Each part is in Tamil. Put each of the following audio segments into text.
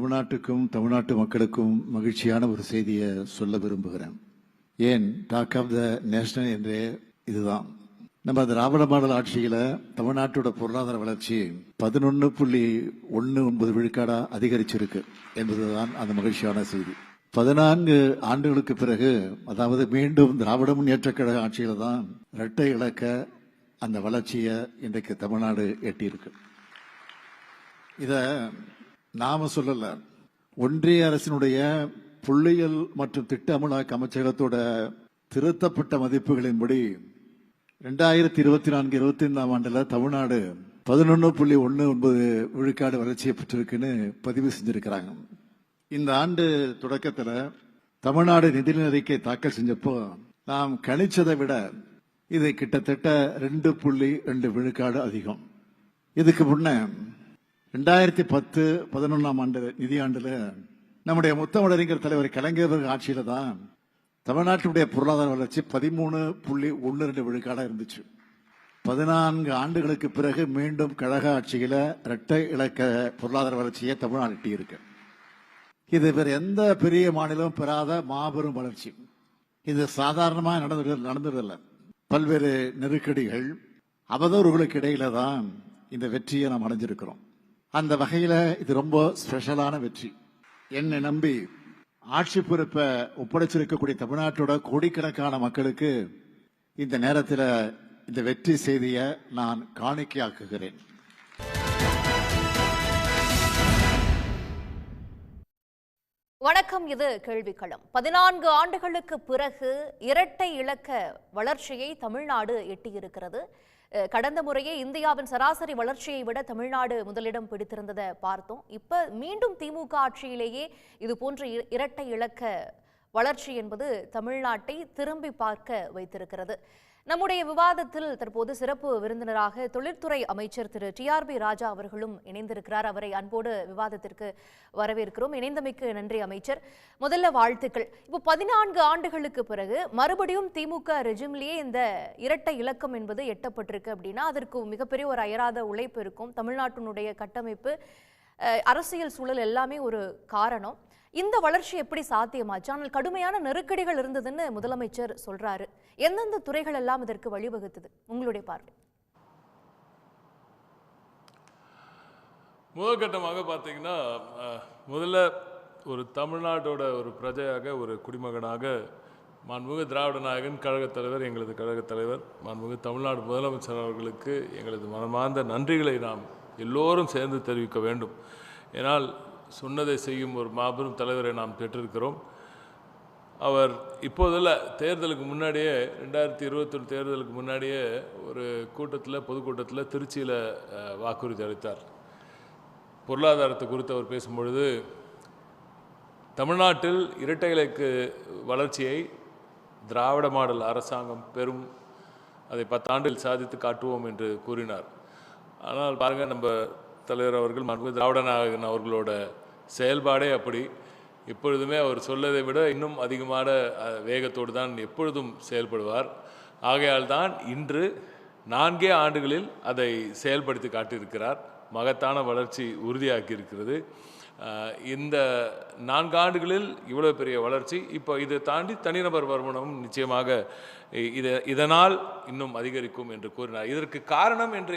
தமிழ்நாட்டுக்கும் தமிழ்நாட்டு மக்களுக்கும் மகிழ்ச்சியான ஒரு செய்தியை சொல்ல விரும்புகிறேன். ஏன் டாக் ஆஃப் த நேஷனல் என்றே இதுதான். நம்ம திராவிட மாடல் ஆட்சியில தமிழ்நாட்டோட பொருளாதார வளர்ச்சி 11.19 விழுக்காடா அதிகரிச்சிருக்கு என்பதுதான் அந்த மகிழ்ச்சியான செய்தி. 14 ஆண்டுகளுக்கு பிறகு, அதாவது மீண்டும் திராவிட முன்னேற்ற கழக ஆட்சியில தான் இரட்டை இலக்க அந்த வளர்ச்சியை இன்றைக்கு தமிழ்நாடு எட்டியிருக்கு. இத நாம சொல்லல, ஒன்றிய அரசினுடைய புள்ளியியல் மற்றும் திட்ட அமலாக்க அமைச்சகத்தோட திருத்தப்பட்ட மதிப்புகளின்படி 2024-25 ஆண்டுல தமிழ்நாடு 11.19 விழுக்காடு வளர்ச்சியை பெற்றிருக்குன்னு பதிவு செஞ்சிருக்கிறாங்க. இந்த ஆண்டு தொடக்கத்தில் தமிழ்நாடு நிதிநிலை அறிக்கை தாக்கல் செஞ்சப்போ நாம் கணிச்சதை விட இது கிட்டத்தட்ட 2.2 விழுக்காடு அதிகம். இதுக்கு முன்ன 2010-11 ஆண்டு நிதியாண்டுல நம்முடைய முத்தமிழறிஞர் தலைவர் கலைஞர் ஆட்சியில தான் தமிழ்நாட்டுடைய பொருளாதார வளர்ச்சி 13.12 விழுக்காடா இருந்துச்சு. 14 ஆண்டுகளுக்கு பிறகு மீண்டும் கழக ஆட்சியில இரட்டை இலக்க பொருளாதார வளர்ச்சியை தமிழ்நாடு எட்டி இருக்கு. இது வேற எந்த பெரிய மாநிலமும் பெறாத மாபெரும் வளர்ச்சி. இது சாதாரணமா நடந்ததில்லை. பல்வேறு நெருக்கடிகள், அவதூறுகளுக்கு இடையில தான் இந்த வெற்றியை நாம் அடைஞ்சிருக்கிறோம். அந்த வகையில இது ரொம்ப ஸ்பெஷலான வெற்றி. என்னை நம்பி ஆட்சி பொறுப்பை ஒப்படைச்சிருக்கக்கூடிய தமிழ்நாட்டோட கோடிக்கணக்கான மக்களுக்கு இந்த நேரத்தில் இந்த வெற்றி செய்தியை நான் காணிக்கையாக்குகிறேன். வணக்கம். இது கேள்விக்களம். 14 ஆண்டுகளுக்கு பிறகு இரட்டை இலக்க வளர்ச்சியை தமிழ்நாடு எட்டியிருக்கிறது. கடந்த முறையே இந்தியாவின் சராசரி வளர்ச்சியை விட தமிழ்நாடு முதலிடம் பிடித்திருந்ததை பார்த்தோம். இப்ப மீண்டும் திமுக ஆட்சியிலேயே இது போன்ற இரட்டை இலக்க வளர்ச்சி என்பது தமிழ்நாட்டை திரும்பி பார்க்க வைத்திருக்கிறது. நம்முடைய விவாதத்தில் தற்போது சிறப்பு விருந்தினராக தொழில்துறை அமைச்சர் திரு TRB ராஜா அவர்களும் இணைந்திருக்கிறார். அவரை அன்போடு விவாதத்திற்கு வரவேற்கிறோம். இணைந்தமைக்கு நன்றி அமைச்சர். முதல்ல வாழ்த்துக்கள். இப்போ 14 ஆண்டுகளுக்கு பிறகு மறுபடியும் திமுக ரெஜிம்லேயே இந்த இரட்டை இலக்கம் என்பது எட்டப்பட்டிருக்கு அப்படின்னா அதற்கு மிகப்பெரிய ஒரு அயராத உழைப்பு இருக்கும். தமிழ்நாட்டினுடைய கட்டமைப்பு, அரசியல் சூழல் எல்லாமே ஒரு காரணம். இந்த வளர்ச்சி எப்படி சாத்தியமாச்சு? ஆனால் கடுமையான நெருக்கடிகள் இருந்ததுன்னு முதலமைச்சர் சொல்றாரு. எந்தெந்த துறைகள் எல்லாம் இதற்கு வழிவகுத்தது, உங்களுடைய பார்வை? முதற்கட்டமாக பார்த்தீங்கன்னா, முதல்ல ஒரு தமிழ்நாட்டோட ஒரு பிரஜையாக, ஒரு குடிமகனாக மாண்புமிகு திராவிட நாயகன் கழகத் தலைவர், எங்களது கழகத் தலைவர் மாண்புமிகு தமிழ்நாடு முதலமைச்சர் அவர்களுக்கு எங்களது மனமார்ந்த நன்றிகளை நாம் எல்லோரும் சேர்ந்து தெரிவிக்க வேண்டும். ஏனால் சொன்னதை செய்யும் ஒரு மாபெரும் தலைவரை நாம் பெற்றிருக்கிறோம். அவர் இப்போதில் தேர்தலுக்கு முன்னாடியே, 2021 தேர்தலுக்கு முன்னாடியே ஒரு கூட்டத்தில், பொதுக்கூட்டத்தில் திருச்சியில் வாக்குறுதி அளித்தார். பொருளாதாரத்தை குறித்து அவர் பேசும்பொழுது, தமிழ்நாட்டில் இரட்டை இலக்க வளர்ச்சியை திராவிட மாடல் அரசாங்கம் பெறும், அதை 10 ஆண்டில் சாதித்து காட்டுவோம் என்று கூறினார். ஆனால் பாருங்கள், நம்ம தலைவர் அவர்கள் மாண்புமிகு திராவிட நாயகன் அவர்களோட செயல்பாடே அப்படி. எப்பொழுதுமே அவர் சொல்லதை விட இன்னும் அதிகமான வேகத்தோடு தான் எப்பொழுதும் செயல்படுவார். ஆகையால் தான் இன்று 4 ஆண்டுகளில் அதை செயல்படுத்தி காட்டியிருக்கிறார். மகத்தான வளர்ச்சி உறுதியாக்கி இருக்கிறது. இந்த 4 ஆண்டுகளில் இவ்வளோ பெரிய வளர்ச்சி. இப்போ இதை தாண்டி தனிநபர் வருமானமும் நிச்சயமாக இதனால் இன்னும் அதிகரிக்கும் என்று கூறினார். இதற்கு காரணம் என்று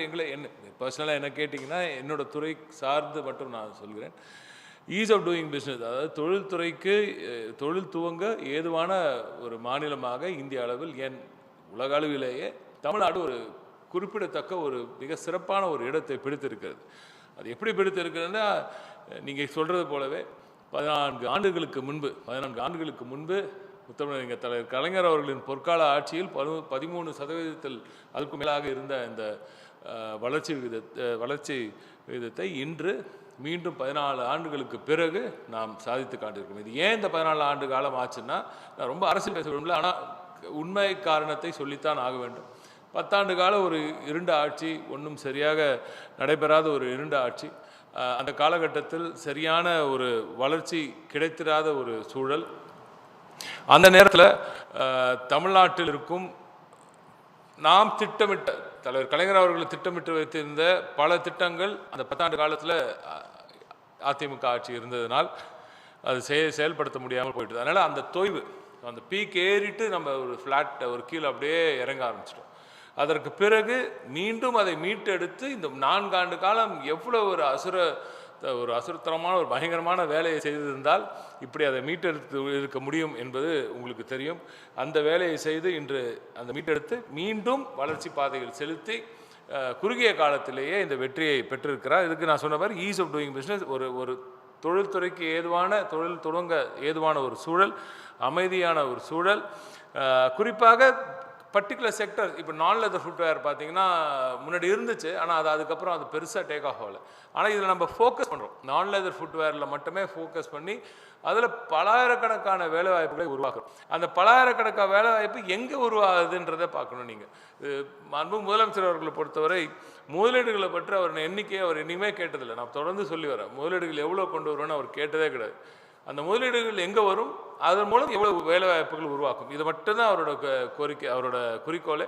பர்சனலாக என்ன கேட்டிங்கன்னா, என்னோட துறை சார்ந்து மட்டும் நான் சொல்கிறேன். ஈஸ் ஆஃப் டூயிங் பிஸ்னஸ், அதாவது தொழில்துறைக்கு தொழில் துவங்க ஏதுவான ஒரு மாநிலமாக இந்திய அளவில், ஏன் உலக அளவிலேயே தமிழ்நாடு ஒரு குறிப்பிடத்தக்க ஒரு மிக சிறப்பான ஒரு இடத்தை பிடித்திருக்கிறது. அது எப்படி பிடித்திருக்கிறதுனா, நீங்கள் சொல்கிறது போலவே 14 ஆண்டுகளுக்கு முன்பு முத்தமிழறிஞர் தலைவர் கலைஞர் அவர்களின் பொற்கால ஆட்சியில் 13% அதுக்கு மேலாக இருந்த இந்த வளர்ச்சி விகிதத்தை இன்று மீண்டும் 14 ஆண்டுகளுக்கு பிறகு நாம் சாதித்து காட்டியிருக்கோம். இது ஏன் இந்த 14 ஆண்டு காலம் ஆச்சுன்னா, நான் ரொம்ப அரசியல் பேச விரும்பல, ஆனால் உண்மை காரணத்தை சொல்லித்தான் ஆக வேண்டும். 10 ஆண்டு கால ஒரு இருண்ட ஆட்சி, ஒன்றும் சரியாக நடைபெறாத ஒரு இருண்ட ஆட்சி. அந்த காலகட்டத்தில் சரியான ஒரு வளர்ச்சி கிடைத்திராத ஒரு சூழல். அந்த நேரத்தில் தமிழ்நாட்டில் இருக்கும் நாம் திட்டமிட்ட, தலைவர் கலைஞர் அவர்கள் திட்டமிட்டு வைத்திருந்த பல திட்டங்கள் அந்த 10 ஆண்டு காலத்தில் அதிமுக ஆட்சி இருந்ததுனால் அது செயல்படுத்த முடியாமல் போயிட்டு. அதனால் அந்த தொய்வு, அந்த பீக் ஏறிட்டு நம்ம ஒரு ஃப்ளாட் ஒரு கீழே அப்படியே இறங்க ஆரம்பிச்சிட்டோம். அதற்கு பிறகு மீண்டும் அதை மீட்டெடுத்து இந்த 4 ஆண்டு காலம் எவ்வளோ ஒரு அசுரத்தனமான ஒரு பயங்கரமான வேலையை செய்திருந்தால் இப்படி அதை மீட்டெடுத்து இருக்க முடியும் என்பது உங்களுக்கு தெரியும். அந்த வேலையை செய்து இன்று அந்த மீட்டெடுத்து மீண்டும் வளர்ச்சி பாதையில் செலுத்தி குறுகிய காலத்திலேயே இந்த வெற்றியை பெற்றிருக்கிறார். இதுக்கு நான் சொன்ன மாதிரி ஈஸ் ஆஃப் டூயிங் பிஸ்னஸ், ஒரு தொழில்துறைக்கு தொழில் தொடங்க ஏதுவான ஒரு சூழல், அமைதியான ஒரு சூழல். குறிப்பாக பர்டிகுலர் செக்டர், இப்போ நான் லெதர் ஃபுட்வேர் பார்த்தீங்கன்னா முன்னாடி இருந்துச்சு, ஆனால் அதுக்கப்புறம் அது பெருசாக டேக் ஆஃப் ஆகலை. ஆனால் இதில் நம்ம ஃபோக்கஸ் பண்ணுறோம், நான் லெதர் ஃபுட்வேரில் மட்டுமே ஃபோக்கஸ் பண்ணி அதில் பலாயிரக்கணக்கான வேலைவாய்ப்புகளை உருவாக்குறோம். அந்த பலாயிரக்கணக்கான வேலைவாய்ப்பு எங்கே உருவாகுதுன்றதை பார்க்கணும். நீங்கள் அன்பு முதலமைச்சர் அவர்களை பொறுத்தவரை முதலீடுகளை பற்றி அவர் எண்ணிக்கையை அவர் இனிமே கேட்டதில்லை. நான் தொடர்ந்து சொல்லி வரேன், முதலீடுகள் எவ்வளோ கொண்டு வருவேன்னு அவர் கேட்டதே கிடையாது. அந்த முதலீடுகள் எங்கே வரும், அதன் மூலம் எவ்வளவு வேலைவாய்ப்புகள் உருவாக்கும், இது மட்டும்தான் அவரோட கோரிக்கை, அவரோட குறிக்கோளே.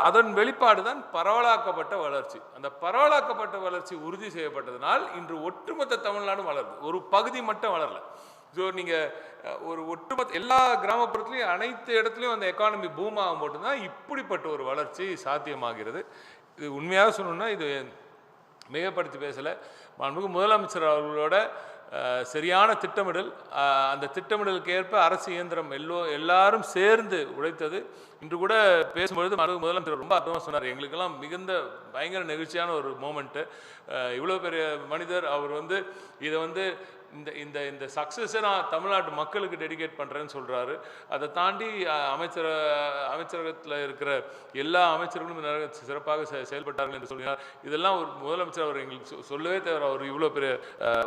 அதன் வெளிப்பாடு தான் பரவலாக்கப்பட்ட வளர்ச்சி. அந்த பரவலாக்கப்பட்ட வளர்ச்சி உறுதி செய்யப்பட்டதனால் இன்று ஒட்டுமொத்த தமிழ்நாடும் வளருது, ஒரு பகுதி மட்டும் வளரல. ஸோ நீங்கள் ஒரு ஒட்டுமொத்த எல்லா கிராமப்புறத்துலையும் அனைத்து இடத்துலையும் அந்த எக்கானமி பூம் ஆகும் மட்டும்தான் இப்படிப்பட்ட ஒரு வளர்ச்சி சாத்தியமாகிறது. இது உண்மையாக சொல்லணும்னா இது மிகப்படுத்தி பேசலை, மாண்புமிகு முதலமைச்சர் அவர்களோட சரியான திட்டமிடல், அந்த திட்டமிடலுக்கு ஏற்ப அரசு இயந்திரம் எல்லாரும் சேர்ந்து உழைத்தது. இன்று கூட பேசும்பொழுது முதலமைச்சர் ரொம்ப அர்த்தமாக சொன்னார், எங்களுக்கெல்லாம் பயங்கர நெகிழ்ச்சியான ஒரு மூமெண்ட்டு. இவ்வளோ பெரிய மனிதர் அவர் இதை இந்த சக்ஸஸை நான் தமிழ்நாட்டு மக்களுக்கு டெடிகேட் பண்ணுறேன்னு சொல்கிறாரு. அதை தாண்டி அமைச்சரகத்தில் இருக்கிற எல்லா அமைச்சர்களும் சிறப்பாக செயல்பட்டார்கள் என்று சொல்கிறார். இதெல்லாம் ஒரு முதலமைச்சர் அவர் எங்களுக்கு சொல்லவே தவிர அவர் இவ்வளோ பெரிய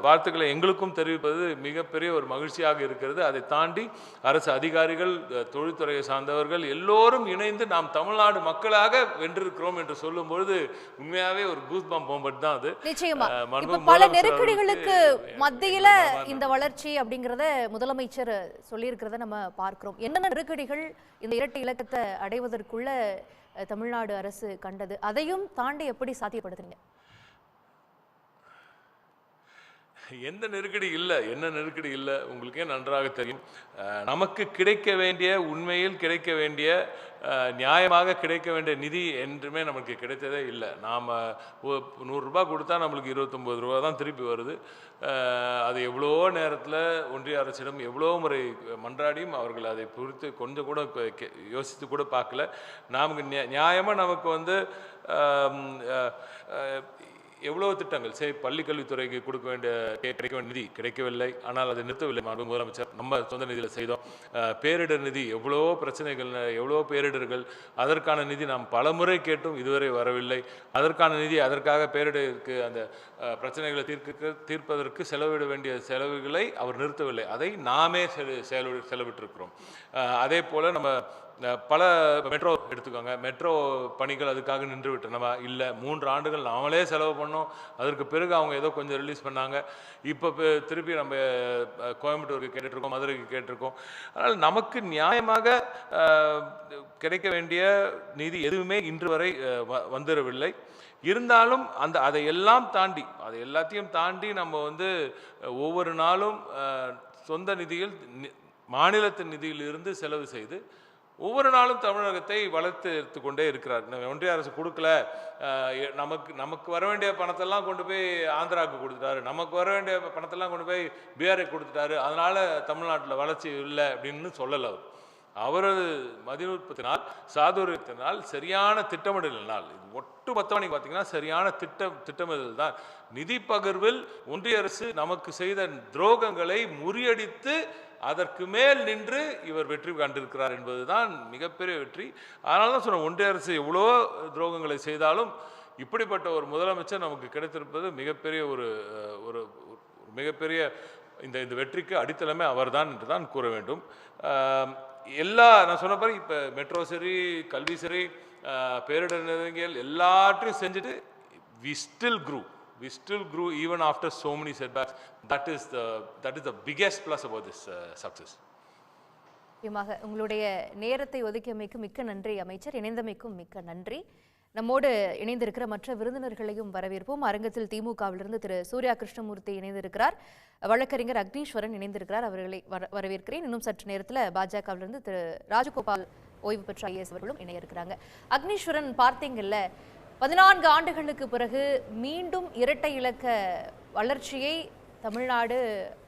வாழ்த்துக்களை எங்களுக்கும் தெரிவிப்பது மிகப்பெரிய ஒரு மகிழ்ச்சியாக இருக்கிறது. அதை தாண்டி அரசு அதிகாரிகள், தொழில்துறையை சார்ந்தவர்கள் எல்லோரும் இணைந்து நாம் தமிழ்நாடு மக்களாக வென்றிருக்கிறோம் என்று சொல்லும் பொழுது உண்மையாகவே ஒரு கூஸ் பம்ப் மொமெண்ட் தான் அது. பல நெருக்கடிகளுக்கு மத்தியில இந்த வளர்ச்சி அப்படிங்கறத முதலமைச்சர் சொல்லியிருக்கிறத நம்ம பார்க்கிறோம். என்னென்ன நெருக்கடிகள் இந்த இரட்டை இலக்கத்தை அடைவதற்குள்ள தமிழ்நாடு அரசு கண்டது, அதையும் தாண்டி எப்படி சாத்தியப்படுத்துறீங்க? எந்த நெருக்கடி இல்லை, என்ன நெருக்கடி இல்லை உங்களுக்கே நன்றாக தெரியும். நமக்கு கிடைக்க வேண்டிய, உண்மையில் கிடைக்க வேண்டிய, நியாயமாக கிடைக்க வேண்டிய நிதி என்றுமே நமக்கு கிடைத்ததே இல்லை. நாம் 100 ரூபா கொடுத்தா நம்மளுக்கு 29 ரூபா தான் திருப்பி வருது. அது எவ்வளோ நேரத்தில் ஒன்றிய அரசிடம் எவ்வளோ முறை மன்றாடியும் அவர்கள் அதை குறித்து கொஞ்சம் கூட யோசித்து கூட பார்க்கல. நமக்கு நியாயமாக நமக்கு எவ்வளோ திட்டங்கள் பள்ளிக்கல்வித்துறைக்கு கிடைக்க வேண்டிய நிதி கிடைக்கவில்லை. ஆனால் அதை நிறுத்தவில்லை முதலமைச்சர், நம்ம சொந்த நிதியில் செய்தோம். பேரிடர் நிதி, எவ்வளோ பிரச்சனைகள், எவ்வளோ பேரிடர்கள், அதற்கான நிதி நாம் பல முறை கேட்டும் இதுவரை வரவில்லை. அதற்கான நிதி, அதற்காக பேரிடருக்கு அந்த பிரச்சனைகளை தீர்ப்பதற்கு செலவிட வேண்டிய செலவுகளை அவர் நிறுத்தவில்லை, அதை நாமே செலவிட்டிருக்கிறோம். அதே போல் நம்ம பல மெட்ரோ எடுத்துக்கோங்க, மெட்ரோ பணிகள் அதுக்காக நின்று விட்டு நம்ம இல்லை, 3 ஆண்டுகள் நாமளே செலவு பண்ணோம். அதற்கு பிறகு அவங்க ஏதோ கொஞ்சம் ரிலீஸ் பண்ணாங்க. இப்போ திருப்பி நம்ம கோயம்புத்தூருக்கு கேட்டுட்ருக்கோம், மதுரைக்கு கேட்டிருக்கோம். அதனால் நமக்கு நியாயமாக கிடைக்க வேண்டிய நிதி எதுவுமே இன்று வரை வந்துடவில்லை. இருந்தாலும் அதை எல்லாத்தையும் தாண்டி நம்ம ஒவ்வொரு நாளும் சொந்த நிதியில், மாநிலத்தின் நிதியிலிருந்து செலவு செய்து ஒவ்வொரு நாளும் தமிழகத்தை வளர்த்து கொண்டே இருக்கிறார். ஒன்றிய அரசு கொடுக்கல, நமக்கு வர வேண்டிய பணத்தெல்லாம் கொண்டு போய் ஆந்திராவுக்கு கொடுத்துட்டாரு, நமக்கு வர வேண்டிய பணத்தெல்லாம் கொண்டு போய் பீகாருக்கு கொடுத்துட்டாரு, அதனால தமிழ்நாட்டில் வளர்ச்சி இல்லை அப்படின்னு சொல்லலை. அவரது மதிநுட்பத்தினால், சாதுரியத்தினால், சரியான திட்டமிடலினால், ஒட்டுமொத்தமாக நீங்கள் பார்த்தீங்கன்னா சரியான திட்டமிடல் தான். நிதி பகிர்வில் ஒன்றிய அரசு நமக்கு செய்த துரோகங்களை முறியடித்து அதற்கு மேல் நின்று இவர் வெற்றி கண்டிருக்கிறார் என்பதுதான் மிகப்பெரிய வெற்றி. அதனால தான் சொன்ன, ஒன்றிய அரசு எவ்வளோ துரோகங்களை செய்தாலும் இப்படிப்பட்ட ஒரு முதலமைச்சர் நமக்கு கிடைத்திருப்பது மிகப்பெரிய ஒரு மிகப்பெரிய இந்த வெற்றிக்கு அடித்தளமே அவர்தான் என்று தான் கூற வேண்டும். நான் சொன்ன பிறகு இப்போ மெட்ரோ சரி, கல்வி சரி, பேரிடர் நிலையங்கள் எல்லாத்தையும் செஞ்சுட்டு we still grew even after so many setbacks. That is the biggest plus about this success. உங்களுடைய நேரத்தை ஒதுக்கியமைக்கு மிக்க நன்றி அமைச்சர், இணைந்தமைக்கும் மிக்க நன்றி. நம்மோடு இணைந்திருக்கிற மற்ற விருந்தினர்களையும் வரவேற்போம். அரங்கத்தில் திமுகவிலிருந்து திரு சூர்யா கிருஷ்ணமூர்த்தி இணைந்திருக்கிறார், வழக்கறிஞர் அக்னீஸ்வரன் இணைந்திருக்கிறார். அவர்களை வரவேற்கிறேன். இன்னும் சற்று நேரத்தில் பாஜகவிலிருந்து திரு ராஜகோபால் ஓய்வு பெற்ற ஐஏஎஸ் அவர்களும் இணைய இருக்கிறாங்க. அக்னீஸ்வரன், பார்த்தீங்கல்ல, 14 ஆண்டுகளுக்கு பிறகு மீண்டும் இரட்டை இலக்க வளர்ச்சியை தமிழ்நாடு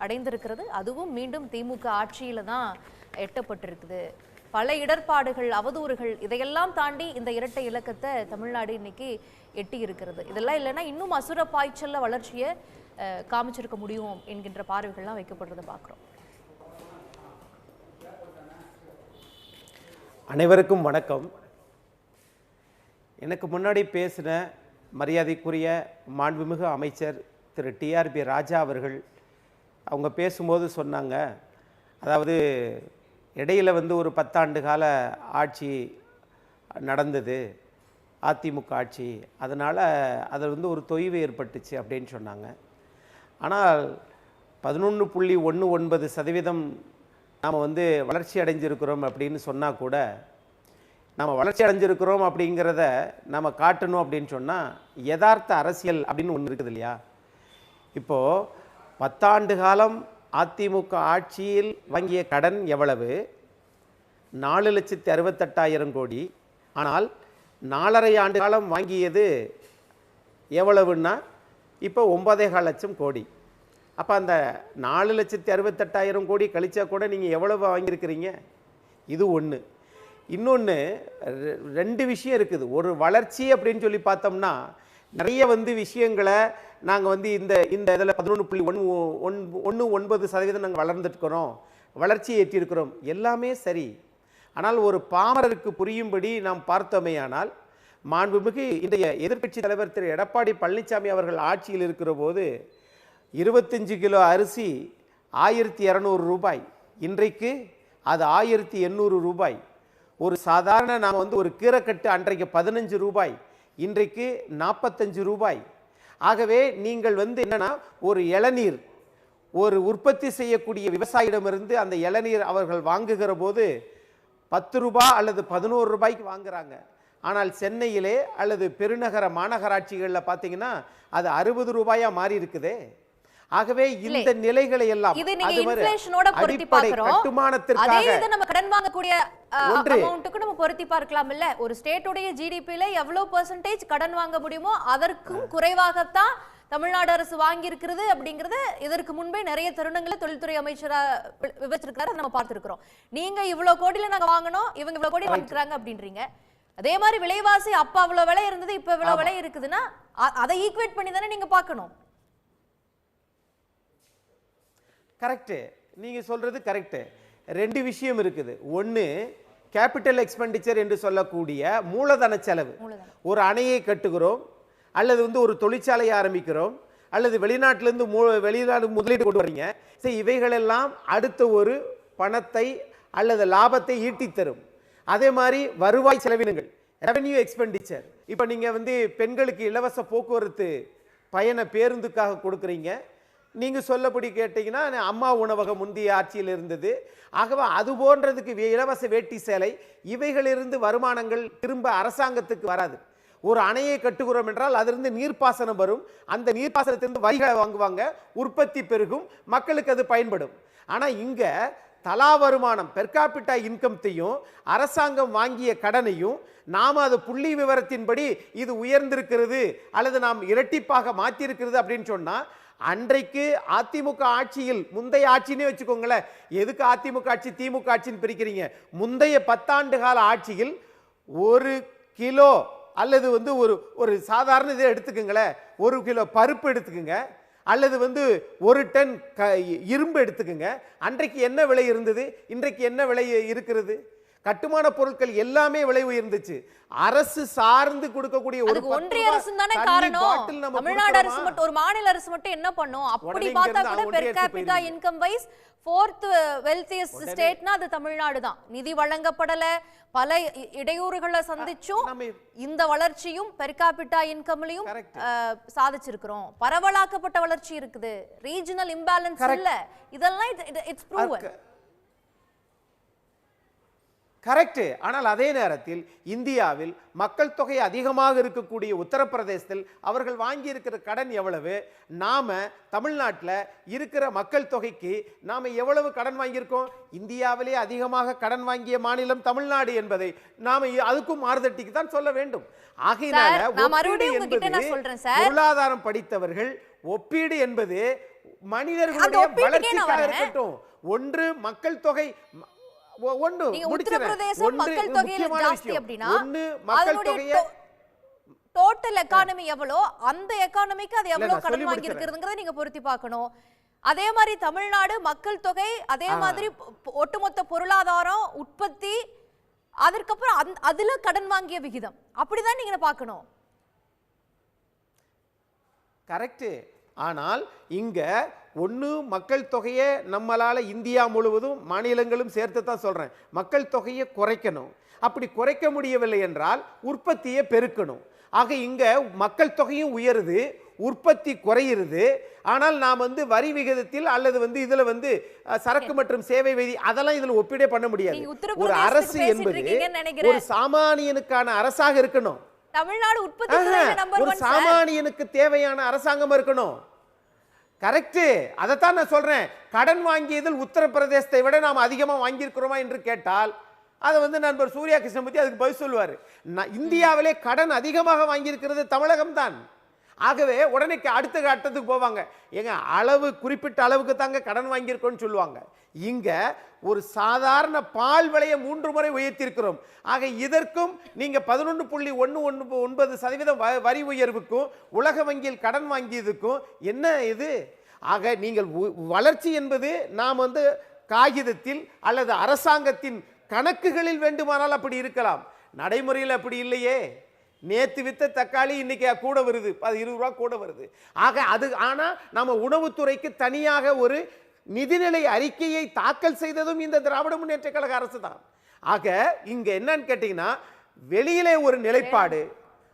அடைந்திருக்கிறது. அதுவும் மீண்டும் திமுக ஆட்சியில தான் எட்டப்பட்டிருக்குது. பல இடர்பாடுகள், அவதூறுகள், இதையெல்லாம் தாண்டி இந்த இரட்டை இலக்கத்தை தமிழ்நாடு இன்னைக்கு எட்டி இருக்கிறது. இதெல்லாம் இல்லைன்னா இன்னும் அசுர பாய்ச்சல்ல வளர்ச்சியை காமிச்சிருக்க முடியும் என்கின்ற பார்வைகள்லாம் வைக்கப்படுறதை பார்க்குறோம். அனைவருக்கும் வணக்கம். எனக்கு முன்னாடி பேசின மரியாதைக்குரிய மாண்புமிகு அமைச்சர் திரு டிஆர்பி ராஜா அவர்கள் அவங்க பேசும்போது சொன்னாங்க, அதாவது இடையில் ஒரு 10 ஆண்டு கால ஆட்சி நடந்தது அதிமுக ஆட்சி, அதனால் அதில் ஒரு தொய்வு ஏற்பட்டுச்சு அப்படின்னு சொன்னாங்க. ஆனால் 11.19% நாம் வளர்ச்சி அடைஞ்சிருக்கிறோம் அப்படின்னு சொன்னால் கூட, நம்ம வளர்ச்சி அடைஞ்சிருக்கிறோம் அப்படிங்கிறத நம்ம காட்டணும் அப்படின்னு சொன்னால் யதார்த்த அரசியல் அப்படின்னு ஒன்று இருக்குது இல்லையா? இப்போது 10 ஆண்டு காலம் அதிமுக ஆட்சியில் வாங்கிய கடன் எவ்வளவு? 4,68,000 கோடி. ஆனால் 4.5 ஆண்டு காலம் வாங்கியது எவ்வளவுன்னா இப்போ 9.25 லட்சம் கோடி. அப்போ அந்த 4,68,000 கோடி கழிச்சா கூட நீங்கள் எவ்வளவு வாங்கியிருக்கிறீங்க? இது ஒன்று. இன்னொன்று, 2 விஷயம் இருக்குது. ஒரு வளர்ச்சி அப்படின்னு சொல்லி பார்த்தோம்னா நிறைய விஷயங்களை நாங்கள் இந்த இதில் 11.19% நாங்கள் வளர்ந்துட்டுருக்கிறோம், வளர்ச்சி ஏற்றிருக்கிறோம், எல்லாமே சரி. ஆனால் ஒரு பாமரருக்கு புரியும்படி நாம் பார்த்தோமே ஆனால், மாண்புமிகு இன்றைய எதிர்க்கட்சி தலைவர் திரு எடப்பாடி பழனிசாமி அவர்கள் ஆட்சியில் இருக்கிற போது 25 கிலோ அரிசி 1,200 ரூபாய், இன்றைக்கு அது 1,800 ரூபாய். ஒரு சாதாரண நாம் ஒரு கீரைக்கட்டு அன்றைக்கு 15 ரூபாய், இன்றைக்கு 45 ரூபாய். ஆகவே நீங்கள் என்னன்னா, ஒரு இளநீர் ஒரு உற்பத்தி செய்யக்கூடிய விவசாயிடமிருந்து அந்த இளநீர் அவர்கள் வாங்குகிற போது 10 ரூபாய் அல்லது 11 ரூபாய்க்கு வாங்குறாங்க. ஆனால் சென்னையிலே அல்லது பெருநகர மாநகராட்சிகளில் பார்த்தீங்கன்னா அது 60 ரூபாயா மாறி இருக்குதே. ஆகவே இந்த நிலைகளை எல்லாம் கடன் வாங்கக்கூடிய அமௌண்ட்டுக்கு நம்ம பொருத்தி பார்க்கலாம் இல்ல? ஒரு ஸ்டேட்டோட ஜிடிபில எவ்வளவு பெர்சன்டேஜ் கடன் வாங்க முடியுமோ அதற்கும் குறைவாகத்தான் தமிழ்நாடு அரசு வாங்கி இருக்கிறது அப்படிங்கறது இதற்கு முன்பே நிறைய தருணங்களை தொழில்துறை அமைச்சரா விவரிச்சிருக்காரு, நம்ம பார்த்திருக்கிறோம். நீங்க இவ்வளவு கோடியில நாங்க வாங்கணும், இவங்க இவ்வளவு கோடி வாங்கிக்கிறாங்க அப்படின்றீங்க. அதே மாதிரி விலைவாசி அப்ப அவ்வளவு விலை இருந்தது, இப்ப இவ்வளவு விலை இருக்குதுன்னா அதை ஈக்குவேட் பண்ணி தானே நீங்க பார்க்கணும். கரெக்டு, நீங்கள் சொல்கிறது கரெக்டு. 2 விஷயம் இருக்குது. ஒன்று, கேபிட்டல் எக்ஸ்பெண்டிச்சர் என்று சொல்லக்கூடிய மூலதன செலவு. ஒரு அணையை கட்டுகிறோம், அல்லது ஒரு தொழிற்சாலையை ஆரம்பிக்கிறோம், அல்லது வெளிநாட்டிலேருந்து வெளிநாடு முதலீடு கொண்டு வரீங்க. சரி, இவைகளெல்லாம் அடுத்த ஒரு பணத்தை அல்லது லாபத்தை ஈட்டித்தரும். அதே மாதிரி வருவாய் செலவினங்கள், ரெவென்யூ எக்ஸ்பெண்டிச்சர். இப்போ நீங்கள் பெண்களுக்கு இலவச போக்குவரத்து பயண பேருந்துக்காக கொடுக்குறீங்க. நீங்கள் சொல்லப்படி கேட்டீங்கன்னா அம்மா உணவகம் முந்தைய ஆட்சியில் இருந்தது. ஆகவே அது போன்றதுக்கு இலவச வேட்டி சேலை, இவைகளிலிருந்து வருமானங்கள் திரும்ப அரசாங்கத்துக்கு வராது. ஒரு அணையை கட்டுகிறோம் என்றால் அதிலிருந்து நீர்ப்பாசனம் வரும், அந்த நீர்ப்பாசனத்திலிருந்து வரிகளை வாங்குவாங்க, உற்பத்தி பெருகும், மக்களுக்கு அது பயன்படும். ஆனால் இங்கே தலா வருமானம் பெர்காபிட்டா இன்கம்த்தையும் அரசாங்கம் வாங்கிய கடனையும் நாம் அது புள்ளி விவரத்தின்படி இது உயர்ந்திருக்கிறது அல்லது நாம் இரட்டிப்பாக மாற்றியிருக்கிறது அப்படின்னு சொன்னால், அன்றைக்கு அதிமுக ஆட்சியில், முந்தைய ஆட்சினே வச்சுக்கோங்களேன், எதுக்கு அதிமுக ஆட்சி திமுக ஆட்சின்னு பிரிக்கிறீங்க? முந்தைய 10 ஆண்டு கால ஆட்சியில் 1 கிலோ அல்லது ஒரு சாதாரண இதை எடுத்துக்கங்களேன், 1 கிலோ பருப்பு எடுத்துக்கங்க, அல்லது 1 டன் இரும்பு எடுத்துக்கங்க. அன்றைக்கு என்ன விலை இருந்தது, இன்றைக்கு என்ன விலை இருக்கிறது? கட்டுமான பொருட்கள் எல்லாமே விலை உயர்ந்துச்சு. அரசு சார்ந்து கொடுக்கக்கூடிய ஒரு ஒன்றிய அரசு தானே காரணம். தமிழ்நாடு அரசு மட்டும், ஒரு மாநில அரசு மட்டும் என்ன பண்ணும்? அப்படி பார்த்தா கூட per capita income wise 4th wealthiest ஸ்டேட்னா அது தமிழ்நாடு தான். நிதி வழங்கப்படல, பல இடையூறுகளை சந்திச்சும் இந்த வளர்ச்சியும் பெர் கேபிட்டா இன்கம்லயும் சாதிச்சிருக்கிறோம். பரவலாக்கப்பட்ட வளர்ச்சி இருக்குது, ரீஜனல் இம்பேலன்ஸ் இல்ல. இதெல்லாம் இட்ஸ் ப்ரூவன். கரெக்ட். ஆனால் அதே நேரத்தில் இந்தியாவில் மக்கள் தொகை அதிகமாக இருக்கக்கூடிய உத்தரப்பிரதேசத்தில் அவர்கள் வாங்கி இருக்கிற கடன் எவ்வளவு, நாம தமிழ்நாட்டில் இருக்கிற மக்கள் தொகைக்கு நாம எவ்வளவு கடன் வாங்கியிருக்கோம்? இந்தியாவிலே அதிகமாக கடன் வாங்கிய மாநிலம் தமிழ்நாடு என்பதை நாம அதுக்கும் மாறுதட்டிக்கு தான் சொல்ல வேண்டும். ஆகையினால பொருளாதாரம் படித்தவர்கள் ஒப்பீடு என்பது மனிதர்களுடைய வளர்ச்சிக்காக இருக்கட்டும். ஒன்று மக்கள் தொகை, ஒன்று மக்கள் தொகையில ஜாஸ்தி அப்படின்னா டோட்டல் எக்கானமி எவ்வளோ, அந்த எக்கானமிக்கு அது எவ்வளவு கடன் வாங்கி இருக்கிறதுங்கறத நீங்க பொருத்தி பார்க்கணும். அதே மாதிரி தமிழ்நாடு மக்கள் தொகை, அதே மாதிரி ஒட்டுமொத்த பொருளாதாரம், உற்பத்தி, அதற்கப்புறம் அதுல கடன் வாங்கிய விகிதம், அப்படிதான் நீங்க பார்க்கணும். கரெக்ட். ஆனால் இங்க ஒன்று மக்கள் தொகையை நம்மளால இந்தியா முழுவதும் மாநிலங்களும் சேர்த்து தான் சொல்றேன், மக்கள் தொகையை குறைக்கணும். அப்படி குறைக்க முடியவில்லை என்றால் உற்பத்தியை பெருக்கணும். ஆக இங்க மக்கள் தொகையும் உயருது, உற்பத்தி குறையிறது. ஆனால் நாம் வரி விகிதத்தில் அல்லது இதுல சரக்கு மற்றும் சேவை விதி அதெல்லாம் இதுல ஒப்பீடே பண்ண முடியாது. ஒரு அரசு என்பது ஒரு சாமானியனுக்கான அரசாக இருக்கணும். தமிழ்நாடு உற்பத்தி ஒரு சாமானியனுக்கு தேவையான அரசாங்கம் இருக்கணும். கரெக்ட். அதைத்தான் நான் சொல்றேன். கடன் வாங்கியதில் உத்தரப்பிரதேசத்தை விட நாம் அதிகமா வாங்கியிருக்கிறோமா என்று கேட்டால் அதை நண்பர் சூர்யா கிருஷ்ணமூர்த்தி அதுக்கு பதில் சொல்லுவார். இந்தியாவிலே கடன் அதிகமாக வாங்கியிருக்கிறது தமிழகம் தான். ஆகவே உடனே அடுத்த கட்டத்துக்கு போவாங்க, எங்க அளவு குறிப்பிட்ட அளவுக்கு தாங்க கடன் வாங்கியிருக்கோம்னு சொல்லுவாங்க. இங்க ஒரு சாதாரண பால் விலையை 3 முறை உயர்த்தியிருக்கிறோம். ஆக இதற்கும் நீங்க 11.19% வரி உயர்வுக்கும் உலக வங்கியில் கடன் வாங்கியதுக்கும் என்ன இது? ஆக நீங்கள் வளர்ச்சி என்பது நாம் காகிதத்தில் அல்லது அரசாங்கத்தின் கணக்குகளில் வேண்டுமானால் அப்படி இருக்கலாம், நடைமுறையில் அப்படி இல்லையே. நேத்து வித்த தக்காளி இன்னைக்கு கூட வருது, அது 20 ரூபாய் கூட வருது. ஆக அது ஆனா நம்ம உணவுத்துறைக்கு தனியாக ஒரு நிதிநிலை அறிக்கையை தாக்கல் செய்ததும் இந்த திராவிட முன்னேற்ற கழக அரசு தான். ஆக இங்க என்னன்னு கேட்டீங்கன்னா, வெளியிலே ஒரு நிலைப்பாடு,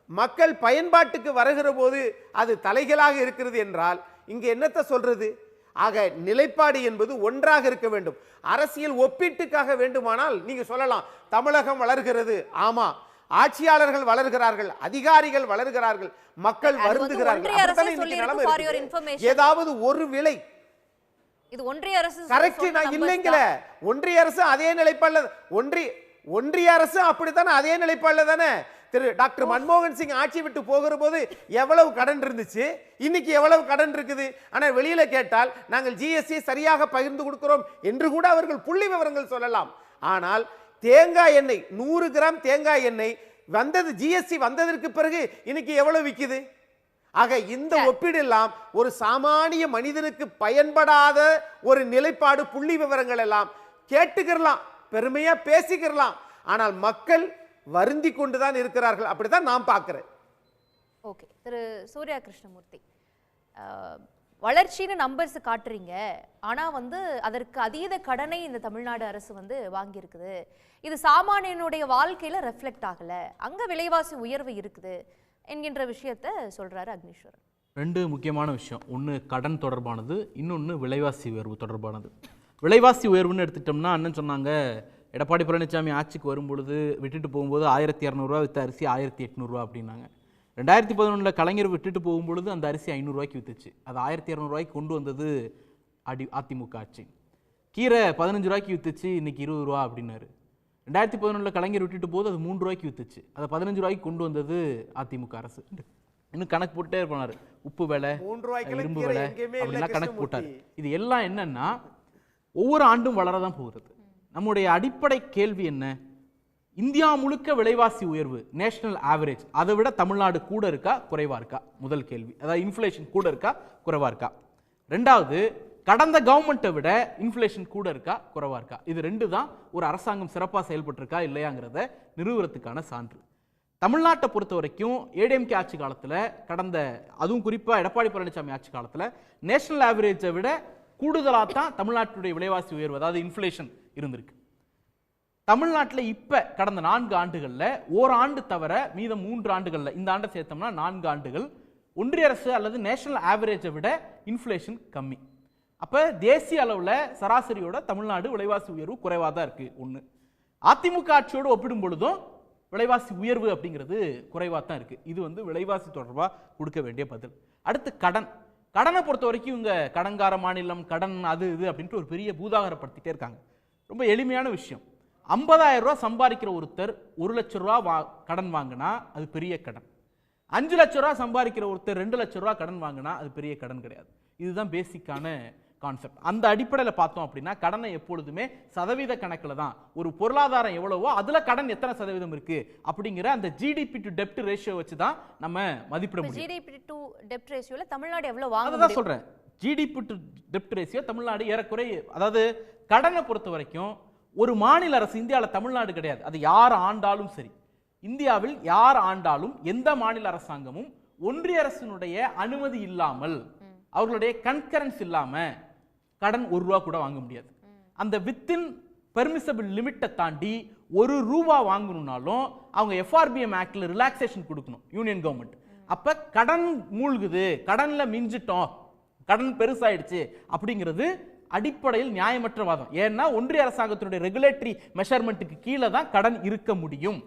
மக்கள் பயன்பாட்டுக்கு வருகிற போது அது தலைகளாக இருக்கிறது என்றால் இங்க என்னத்தை சொல்றது? ஆக நிலைப்பாடு என்பது ஒன்றாக இருக்க வேண்டும். அரசியல் ஒப்பீட்டுக்காக வேண்டுமானால் நீங்க சொல்லலாம் தமிழகம் வளர்கிறது, ஆமா, ஆட்சியாளர்கள் வளர்கிறார்கள், அதிகாரிகள் வளர்கிறார்கள், மக்கள் வருந்துகிறார்கள். ஏதாவது ஒரு விலை இது ஒன்றிய அரசு கரெக்ட் நான் இல்லைங்கள. ஒன்றிய அரசு அதே நிலைப்பாடுல, ஒன்றிய அரசு அப்படித்தானே அதே நிலைப்பாடுல தானே திரு டாக்டர் மன்மோகன் சிங் ஆட்சி விட்டு போகிற போது எவ்வளவு கடன் இருந்துச்சு, இன்னைக்கு எவ்வளவு கடன் இருக்குது. ஆனா வெளியில கேட்டால் நாங்கள் ஜிஎஸ்டி சரியாக பகிர்ந்து கொடுக்கிறோம் என்று கூட அவர்கள் புள்ளி விவரங்கள் சொல்லலாம். ஆனால் தேங்காய் எண்ணெய் 100 கிராம் தேங்காய் எண்ணெய் வந்தது ஜிஎஸ்டி வந்ததற்கு பிறகு இன்னைக்கு எவ்வளவு விக்குது? ஆக இந்த ஒப்பீடு எல்லாம் ஒரு சாமானிய மனிதனுக்கு பயன்படாத ஒரு நிலைப்பாடு. புள்ளி விவரங்கள் எல்லாம் கேட்டுக்கிறலாம், பெருமையா பேசிக்கிறலாம், ஆனால் மக்கள் வருந்தி கொண்டுதான் இருக்கிறார்கள். அப்படிதான் நான் பார்க்கிறேன். ஓகே, திரு சூர்யா கிருஷ்ணமூர்த்தி, வளர்ச்சின்னு நம்பர்ஸ் காட்டுறீங்க, ஆனா அதற்கு அதீத கடனை இந்த தமிழ்நாடு அரசு வாங்கி இருக்குது. இது சாமானியனுடைய வாழ்க்கையில ரெஃப்ளெக்ட் ஆகல, அங்க விலைவாசி உயர்வு இருக்குது என்கின்ற விஷயத்தை சொல்றாரு அக்னீஸ்வரன். 2 முக்கியமான விஷயம், ஒன்று கடன் தொடர்பானது, இன்னொன்று விலைவாசி உயர்வு தொடர்பானது. விலைவாசி உயர்வுன்னு எடுத்துட்டோம்னா அண்ணன் சொன்னாங்க, எடப்பாடி பழனிசாமி ஆட்சிக்கு வரும்பொழுது விட்டுட்டு போகும்போது 1200 ரூபா வித்த அரிசி 1800 ரூபா அப்படின்னாங்க. 2011 கலைஞர் விட்டுட்டு போகும்பொழுது அந்த அரிசி 500 ரூபாய்க்கு வித்துச்சு, அது 1200 ரூபாய்க்கு கொண்டு வந்தது அதிமுக ஆட்சி. கீரை 15 ரூபாய்க்கு வித்துச்சு, இன்னைக்கு 20 ரூபா அப்படின்னாரு. 2011 கலைஞர் விட்டுட்டு போது அது 3 ரூபாய்க்கு வித்துச்சு, அதை 15 ரூபாய்க்கு கொண்டு வந்தது அதிமுக அரசு. இன்னும் கணக்கு போட்டே இருப்பாரு, உப்பு விலை, இரும்பு விலை அப்படிலாம் கணக்கு போட்டாரு. இது எல்லாம் என்னன்னா ஒவ்வொரு ஆண்டும் வளரதான் போகிறது. நம்முடைய அடிப்படை கேள்வி என்ன? இந்தியா முழுக்க விலைவாசி உயர்வு நேஷனல் ஆவரேஜ், அதை விட தமிழ்நாடு கூட இருக்கா குறைவா இருக்கா? முதல் கேள்வி. அதாவது இன்ஃப்ளேஷன் கூட இருக்கா குறைவா இருக்கா? ரெண்டாவது, கடந்த கவர்மெண்ட்டை விட இன்ஃப்ளேஷன் கூட இருக்கா குறைவா இருக்கா? இது 2 தான் ஒரு அரசாங்கம் சிறப்பாக செயல்பட்டு இருக்கா இல்லையாங்கிறத நிறுவனத்துக்கான சான்று. தமிழ்நாட்டை பொறுத்த வரைக்கும் ஏடிஎம்கே ஆட்சி காலத்தில், கடந்த அதுவும் குறிப்பாக எடப்பாடி பழனிசாமி ஆட்சி காலத்தில் நேஷனல் ஆவரேஜை விட கூடுதலாக தான் தமிழ்நாட்டுடைய விலைவாசி உயர்வு, அதாவது இன்ஃப்ளேஷன் இருந்திருக்கு. தமிழ்நாட்டில் இப்போ கடந்த 4 ஆண்டுகளில் ஓராண்டு தவிர மீதம் 3 ஆண்டுகளில், இந்த ஆண்டை சேர்த்தோம்னா 4 ஆண்டுகள் ஒன்றிய அரசு அல்லது நேஷனல் ஆவரேஜை விட இன்ஃப்ளேஷன் கம்மி. அப்போ தேசிய அளவில் சராசரியோட தமிழ்நாடு விலைவாசி உயர்வு குறைவாக தான் இருக்குது. ஒன்று. அதிமுக ஆட்சியோடு ஒப்பிடும் பொழுதும் விலைவாசி உயர்வு அப்படிங்கிறது குறைவாக தான் இருக்கு. இது வந்து விலைவாசி தொடர்பாக கொடுக்க வேண்டிய பதில். அடுத்து கடனை பொறுத்த வரைக்கும் இவங்க கடன்கார மாநிலம், கடன் அது இது அப்படின்ட்டு ஒரு பெரிய பூதாகரப்படுத்திட்டே இருக்காங்க. ரொம்ப எளிமையான விஷயம். 50,000 ரூபா சம்பாதிக்கிற ஒருத்தர் 1 லட்சம் ரூபா கடன் வாங்கினா அது பெரிய கடன். 5 லட்சம் ரூபா சம்பாதிக்கிற ஒருத்தர் 2 லட்சம் ரூபா கடன் வாங்கினா அது பெரிய கடன் கிடையாது. இதுதான் பேசிக்கான கான்செப்ட். அந்த அடிப்படையில் பார்த்தோம் அப்படின்னா கடனை எப்பொழுதுமே சதவீத கணக்கில் தான், ஒரு பொருளாதாரம் எவ்வளவோ அதுல கடன் எத்தனை சதவீதம் இருக்கு அப்படிங்கிற அந்த ஜிடிபி டு டெப்ட் ரேஷியோ வச்சு தான் நம்ம மதிப்பிட முடியும். ஜிடிபி டு டெப்ட் ரேஷியோல தமிழ்நாடு எவ்வளவு வாங்க அதுதான் சொல்றேன். ஜிடிபி டு டெப்ட் ரேஷியோ தமிழ்நாடு ஏறக்குறை, அதாவது கடனை பொறுத்த வரைக்கும் ஒரு மாநில அரசு, இந்தியாவில் தமிழ்நாடு கிடையாது, அது யார் ஆண்டாலும் சரி, இந்தியாவில் யார் ஆண்டாலும் எந்த மாநில அரசாங்கமும் ஒன்றிய அரசினுடைய அனுமதி இல்லாமல், அவர்களுடைய கன்கரன்ஸ் இல்லாம கடன் 1 ரூபா கூட வாங்க முடியாது. அந்த வித்தின் பெர்மிசபிள் லிமிட்டை தாண்டி 1 ரூபா வாங்கணும்னாலும் அவங்க எஃப்ஆர்பிஎம் ஆக்ட்ல ரிலாக்ஸேஷன் கொடுக்கணும் யூனியன் கவர்மெண்ட். அப்ப கடன் மூழ்குது, கடன்ல மிஞ்சிட்டோம், கடன் பெருசாயிடுச்சு அப்படிங்கிறது அடிப்படையில் நியாயமற்ற வாதம். ஏன்னா ஒன்றிய அரசாங்கத்தினுடைய ரெகுலேட்டரி மெஷர்மெண்ட்டுக்கு கீழே தான் கடன் இருக்க முடியும்.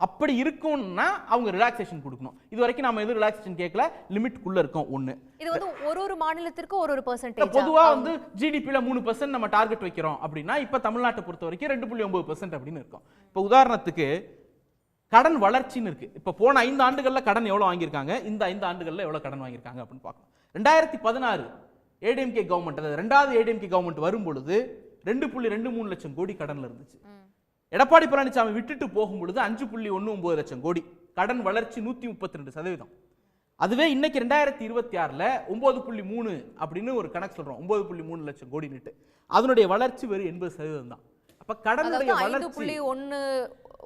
அப்படி இருக்கும்னா அவங்க ரிலாக்ஸேஷன் கொடுக்கணும். இது வரைக்கும் நாம எதுவும் ரிலாக்ஸேஷன் கேட்கல, லிமிட்குள்ள இருக்கோம். ஒண்ணு, இது வந்து ஒரு மாநிலத்திற்கு ஒரு பெர்சன்டேஜ். பொதுவா வந்து ஜிடிபில 3% நம்ம டார்கெட் வைக்கிறோம் அப்படின்னா இப்ப தமிழ்நாட்டை பொறுத்த வரைக்கும் 2.9% அப்படின்னு இருக்கும். இப்ப உதாரணத்துக்கு கடன் வளர்ச்சின்னு இருக்கு. இப்ப போன 5 ஆண்டுகள்ல கடன் எவ்வளவு வாங்கியிருக்காங்க, இந்த 5 ஆண்டுகள்ல எவ்வளவு கடன் வாங்கியிருக்காங்க அப்படின்னு பார்க்கணும். 2016 ஏடிஎம்கே கவர்மெண்ட், அதாவது 2வது ஏடிஎம்கே கவர்மெண்ட் வரும் பொழுது 2.23 லட்சம் கோடி கடன்ல இருந்துச்சு. எடப்பாடி பழனிசாமி விட்டுட்டு போகும் பொழுது 5.19 லட்சம் கோடி, கடன் வளர்ச்சி 132%. அதுவே இன்னைக்கு 2026ல 9.3 அப்படின்னு ஒரு கணக்கு சொல்றோம், 9.3 லட்சம் கோடி நிட்டு, அதனுடைய வளர்ச்சி வெறும் 80% தான். அப்ப கடனுடைய வளர்ச்சி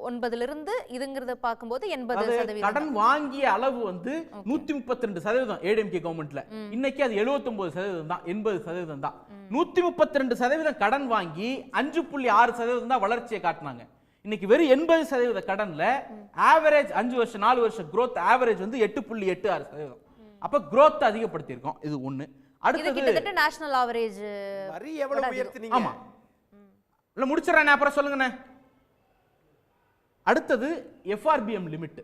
5.19 இருந்து இதுங்கிறத பார்க்கும்போது 80%. கடன் வாங்கிய அளவு வந்து 132% ஏடிஎம்கே கவர்மெண்ட்ல, இன்னைக்கு அது 79% தான், 80% தான். 132% கடன் வாங்கி 5.6% தான் வளர்ச்சியை காட்டினாங்க. இன்னைக்கு வெறும் 80% கடன்ல ஆவரேஜ் 5 வருஷம் 4 வருஷம் growth ஆவரேஜ் வந்து 8.86%. அப்ப growth அதிகப்படுத்தி இருக்கோம். இது ஒண்ணு. அடுத்து கிட்டத்தட்ட நேஷனல் ஆவரேஜ் வரி எவ்வளவு உயர்த்தினீங்க? ஆமா, இல்ல முடிச்சறேன், அப்புறம் சொல்லுங்கண்ணே. அடுத்தது எஃப்ஆர்பிஎம் லிமிட்.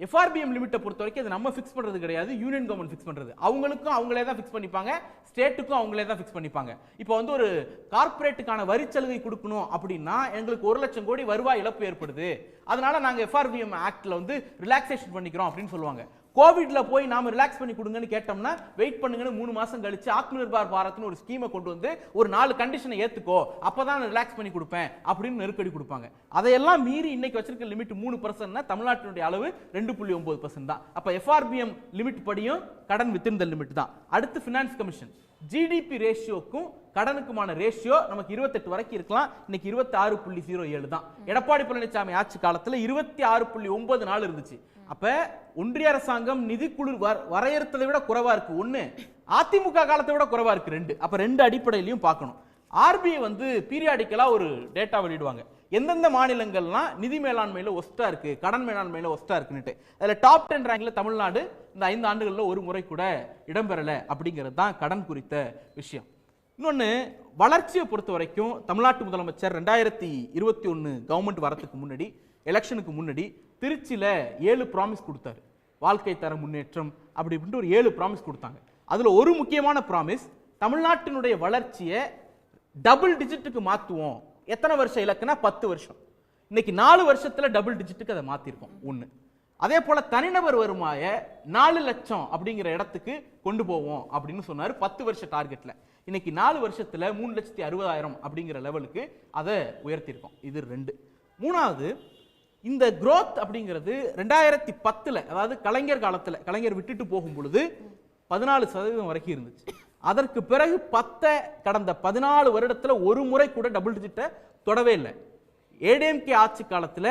எஃப்ஆர்பிஎம் லிமிட்டை பொறுத்த வரைக்கும் அது நம்ம ஃபிக்ஸ் பண்றது கிடையாது, யூனியன் கவர்மெண்ட் ஃபிக்ஸ் பண்றது. அவங்களுக்கும் அவங்களே தான் ஃபிக்ஸ் பண்ணிப்பாங்க, ஸ்டேட்டுக்கும் அவங்களே தான் ஃபிக்ஸ் பண்ணிப்பாங்க. இப்போ வந்து ஒரு கார்ப்பரேட்டுக்கான வரி சலுகை கொடுக்கணும் அப்படின்னா எங்களுக்கு 1 லட்சம் கோடி வருவாய் இழப்பு ஏற்படுது, அதனால நாங்க எஃப்ஆர்பிஎம் ஆக்ட்ல வந்து ரிலாக்ஸேஷன் பண்ணிக்கிறோம் அப்படின்னு சொல்லுவாங்க. கோவிட்ல போய் நாம ரிலாக்ஸ் பண்ணி கொடுங்கன்னு கேட்டோம்னா வெயிட் பண்ணுங்கன்னு 3 மாசம் கழிச்சு ஆத்ம நிர்பார் பாரத்னு ஒரு ஸ்கீமை கொண்டு வந்து ஒரு 4 கண்டிஷனை ஏத்துக்கோ, அப்பதான் ரிலாக்ஸ் பண்ணி கொடுப்பேன் அப்படின்னு நெருக்கடி கொடுப்பாங்க. அதையெல்லாம் மீறி இன்னைக்கு வச்சிருக்க லிமிட் 3%, தமிழ்நாட்டினுடைய அளவு 2.9% தான். அப்ப எஃப்ஆர்பிஎம் லிமிட் படியும் கடன் வித்தின் தி லிமிட் தான். அடுத்து ஃபினான்ஸ் கமிஷன், ஜிடிபி ரேஷியோக்கும் கடனுக்குமான ரேஷியோ நமக்கு 28 வரைக்கும் இருக்கலாம், இன்னைக்கு 26.07 தான். எடப்பாடி பழனிசாமி ஆட்சி காலத்துல 26.94 இருந்துச்சு. அப்ப ஒன்றிய அரசாங்கம் நிதிக்குழு வரையறுத்ததை விட குறைவா இருக்கு. ஒண்ணு, அதிமுக காலத்தை விட குறைவா இருக்கு. 2. அப்ப 2 அடிப்படையிலையும் பார்க்கணும். ஆர்பிஐ வந்து பீரியாடிக்கலா ஒரு டேட்டா வெளியிடுவாங்க, எந்தெந்த மாநிலங்கள்லாம் நிதி மேலாண்மையில ஒஸ்டா இருக்கு, கடன் மேலாண்மையில ஒஸ்டா இருக்குன்னு. அதுல டாப் 10 ரேங்க்ல தமிழ்நாடு இந்த 5 ஆண்டுகள்ல ஒரு முறை கூட இடம்பெறல அப்படிங்கிறது தான் கடன் குறித்த விஷயம். இன்னொன்னு, வளர்ச்சியை பொறுத்த வரைக்கும் தமிழ்நாட்டு முதலமைச்சர் 2021 கவர்மெண்ட் வரதுக்கு முன்னாடி, எலெக்ஷனுக்கு முன்னாடி திருச்சியில 7 ப்ராமிஸ் கொடுத்தாரு. வாழ்க்கை தர முன்னேற்றம் அப்படி இப்படின்னு ஒரு 7 ப்ராமிஸ் கொடுத்தாங்க. அதுல ஒரு முக்கியமான ப்ராமிஸ், தமிழ்நாட்டினுடைய வளர்ச்சியை டபுள் டிஜிட்டுக்கு மாத்துவோம். எத்தனை வருஷம் இலக்குனா 10 வருஷம். இன்னைக்கு 4 வருஷத்துல டபுள் டிஜிட்டுக்கு அதை மாத்திருக்கோம். ஒண்ணு. அதே போல தனிநபர் வருமாய 4 லட்சம் அப்படிங்கிற இடத்துக்கு கொண்டு போவோம் அப்படின்னு சொன்னாரு 10 வருஷ டார்கெட்ல. இன்னைக்கு 4 வருஷத்துல 3,60,000 அப்படிங்கிற லெவலுக்கு அதை உயர்த்திருக்கோம். இது 2. மூணாவது, இந்த growth அப்படிங்கிறது 2010ல, அதாவது கலைஞர் காலத்துல, கலைஞர் விட்டுட்டு போகும் பொழுது 14% வரைக்கும் இருந்துச்சு. அதற்கு பிறகு கடந்த 14 வருடத்துல ஒரு முறை கூட டபுள் டிஜிட்டை தொடவே இல்லை. ஏடிஎம்கே ஆட்சி காலத்துல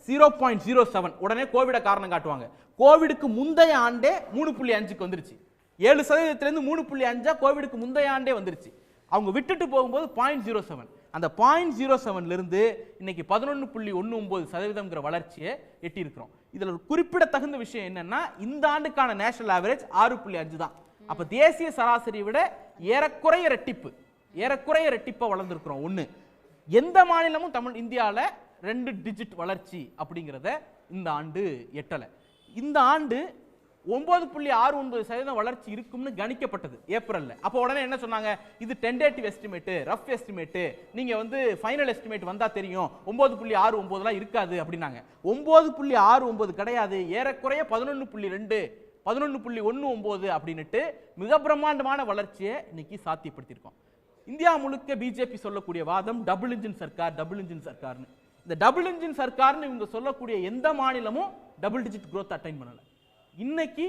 0.07, உடனே கோவிட காரணம் காட்டுவாங்க. கோவிடுக்கு முந்தைய ஆண்டே 3.5க்கு வந்துருச்சு. 7%லேருந்து 3.5 கோவிடுக்கு முந்தைய ஆண்டே வந்துருச்சு. அவங்க விட்டுட்டு போகும்போது 0.07, அந்த 0.07ல இருந்து இன்னைக்கு 11.19% வளர்ச்சியை எட்டி இருக்கிறோம். இதுல ஒரு குறிப்பிடத்தகுந்த விஷயம் என்னன்னா, இந்த ஆண்டுக்கான நேஷனல் ஆவரேஜ் 6.5 தான். அப்ப தேசிய சராசரியை விட ஏறக்குறைய ரெட்டிப்பா வளர்ந்துருக்கிறோம். ஒண்ணு, எந்த மாநிலமும் இந்தியாவில் 2 டிஜிட் வளர்ச்சி அப்படிங்கிறத இந்த ஆண்டு எட்டலை. இந்த ஆண்டு 9.69% வளர்ச்சி இருக்கும்னு கணிக்கப்பட்டது ஏப்ரல்ல. அப்போ உடனே என்ன சொன்னாங்க, இது டென்டேட்டிவ் எஸ்டிமேட், ரஃப் எஸ்டிமேட், நீங்க வந்து ஃபைனல் எஸ்டிமேட் வந்தா தெரியும், 9.69 இருக்காது அப்படின்னாங்க. 9.69 கிடையாது, ஏறக்குறைய 11.2 11.19 அப்படின்னுட்டு மிக பிரம்மாண்டமான வளர்ச்சியை இன்னைக்கு சாத்தியப்படுத்தியிருக்கோம். இந்தியா முழுக்க பிஜேபி சொல்லக்கூடிய வாதம் டபுள் இன்ஜின் சர்க்கார், டபுள் இன்ஜின் சர்க்கார்னு. இந்த டபுள் இன்ஜின் சர்க்கார்னு இவங்க சொல்லக்கூடிய எந்த மாநிலமும் டபுள் டிஜிட் growth அட்டைன் பண்ணல. இன்னைக்கு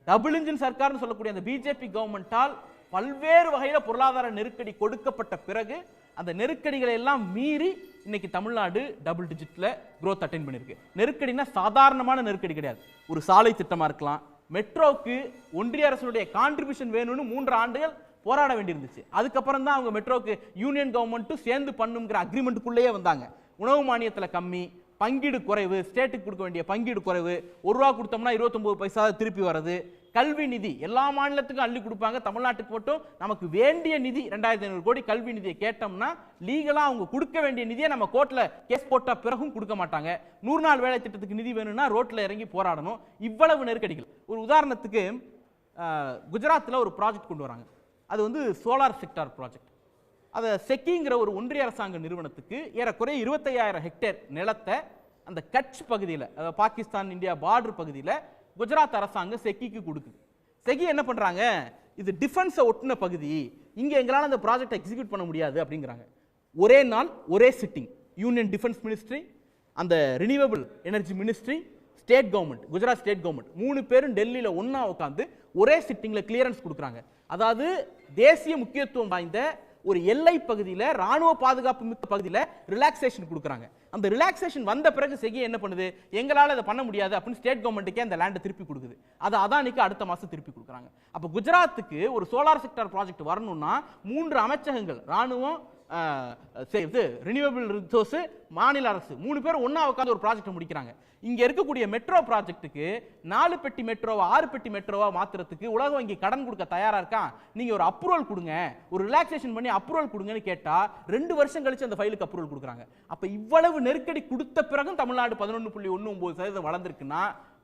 டபுள் இன்ஜின் சர்க்கார்னு சொல்லக்கூடிய அந்த பிஜேபி கவர்மெண்டால் பல்வேறு வகையில பொருளாதார நெருக்கடி கொடுக்கப்பட்ட பிறகு அந்த நெருக்கடிகளை எல்லாம் மீறி இன்னைக்கு தமிழ்நாடு டபுள் டிஜிட்ல growth அட்டைன் பண்ணிருக்கு. நெருக்கடினா சாதாரணமான நெருக்கடி கிடையாது. ஒரு சாலை திட்டமா இருக்கலாம், மெட்ரோக்கு ஒன்றிய அரசுடைய கான்ட்ரிபியூஷன் வேணும்னு 3 ஆண்டுகள் போராட வேண்டியிருந்துச்சு. அதுக்கப்புறம் தான் அவங்க மெட்ரோக்கு யூனியன் கவர்மெண்ட்டும் சேர்ந்து பண்ணுங்கிற அக்ரிமெண்ட்டுக்குள்ளேயே வந்தாங்க. உணவு மானியத்துல கம்மி, பங்கீடு குறைவு, ஸ்டேட்டுக்கு கொடுக்க வேண்டிய பங்கீடு குறைவு, ₹1 கொடுத்தோம்னா 29 பைசா திருப்பி வர்றது, கல்வி நிதி எல்லா மாநிலத்துக்கும் அள்ளி கொடுப்பாங்க, தமிழ்நாட்டுக்கு மட்டும் நமக்கு வேண்டிய நிதி 2500 கோடி கல்வி நிதியை கேட்டோம்னா லீகலா அவங்க கொடுக்க வேண்டிய நிதியை நம்ம கோர்ட்ல கேஸ் போட்ட பிறகும் கொடுக்க மாட்டாங்க. 100 நாள் வேலை திட்டத்துக்கு நிதி வேணும்னா ரோட்ல இறங்கி போராடணும். இவ்வளவு நெருக்கடிகள். ஒரு உதாரணத்துக்கு குஜராத்தில் ஒரு ப்ராஜெக்ட் கொண்டு வராங்க. அது வந்து சோலார் செக்டார் ப்ராஜெக்ட். அதை செக்கிங்கிற ஒரு ஒன்றிய அரசாங்க நிறுவனத்துக்கு ஏறக்குறைய 25,000 ஹெக்டேர் நிலத்தை அந்த கட்ச் பகுதியில், அதாவது பாகிஸ்தான் இந்தியா பார்டர் பகுதியில் குஜராத் அரசாங்கம் செக்கிக்கு கொடுக்குது. செக்கி என்ன பண்றாங்க, இது டிஃபென்ஸை ஒட்டின பகுதி, இங்க எங்களால் அந்த ப்ராஜெக்ட் எக்ஸிக்யூட் பண்ண முடியாது அப்படிங்கிறாங்க. ஒரே நாள் ஒரே சிட்டிங் யூனியன் டிஃபென்ஸ் மினிஸ்ட்ரி, அந்த renewable energy ministry, state government, Gujarat state government 3 பேரும் டெல்லியில ஒண்ணா உட்கார்ந்து ஒரே சிட்டிங்ல கிளியரன்ஸ் கொடுக்குறாங்க. அதாவது தேசிய முக்கியத்துவம் வாய்ந்த ஒரு எல்லை பகுதியில், ராணுவ பாதுகாப்பு மிக்க பகுதியில் ரிலாக்ஸேஷன் கொடுக்குறாங்க. அந்த ரிலாக்ஸேஷன் வந்த பிறகு செகி என்ன பண்ணுது, எங்களால் அதை பண்ண முடியாது அப்படின்னு ஸ்டேட் கவர்மெண்ட்டுக்கே அந்த லேண்டை திருப்பி கொடுக்குது. அது அதானிக்கு அடுத்த மாதம் திருப்பி கொடுக்குறாங்க. அப்போ குஜராத்துக்கு ஒரு சோலார் செக்டார் ப்ராஜெக்ட் வரணும்னா 3 அமைச்சகங்கள், ராணுவம், ரினியூவபிள் ரிசோர்ஸ், மாநில அரசு 3 பேரும் ஒண்ணா உட்கார்ந்து ஒரு ப்ராஜெக்ட் முடிக்கிறாங்க. இங்க இருக்கக்கூடிய மெட்ரோ ப்ராஜெக்ட்டுக்கு 4 பெட்டி மெட்ரோவா 6 பெட்டி மெட்ரோவா மாத்துறதுக்கு உலக வங்கி கடன் கொடுக்க தயாரா இருக்கான். நீங்க ஒரு அப்ரூவல் கொடுங்க, ஒரு ரிலாக்ஸேஷன் பண்ணி அப்ரூவல் கொடுங்கன்னு கேட்டா 2 வருஷம் கழிச்சு அந்த ஃபைலுக்கு அப்ரூவல் கொடுக்குறாங்க. அப்ப இவ்வளவு நெருக்கடி கொடுத்த பிறகும் தமிழ்நாடு 11.19% வளர்ந்திருக்குன்னா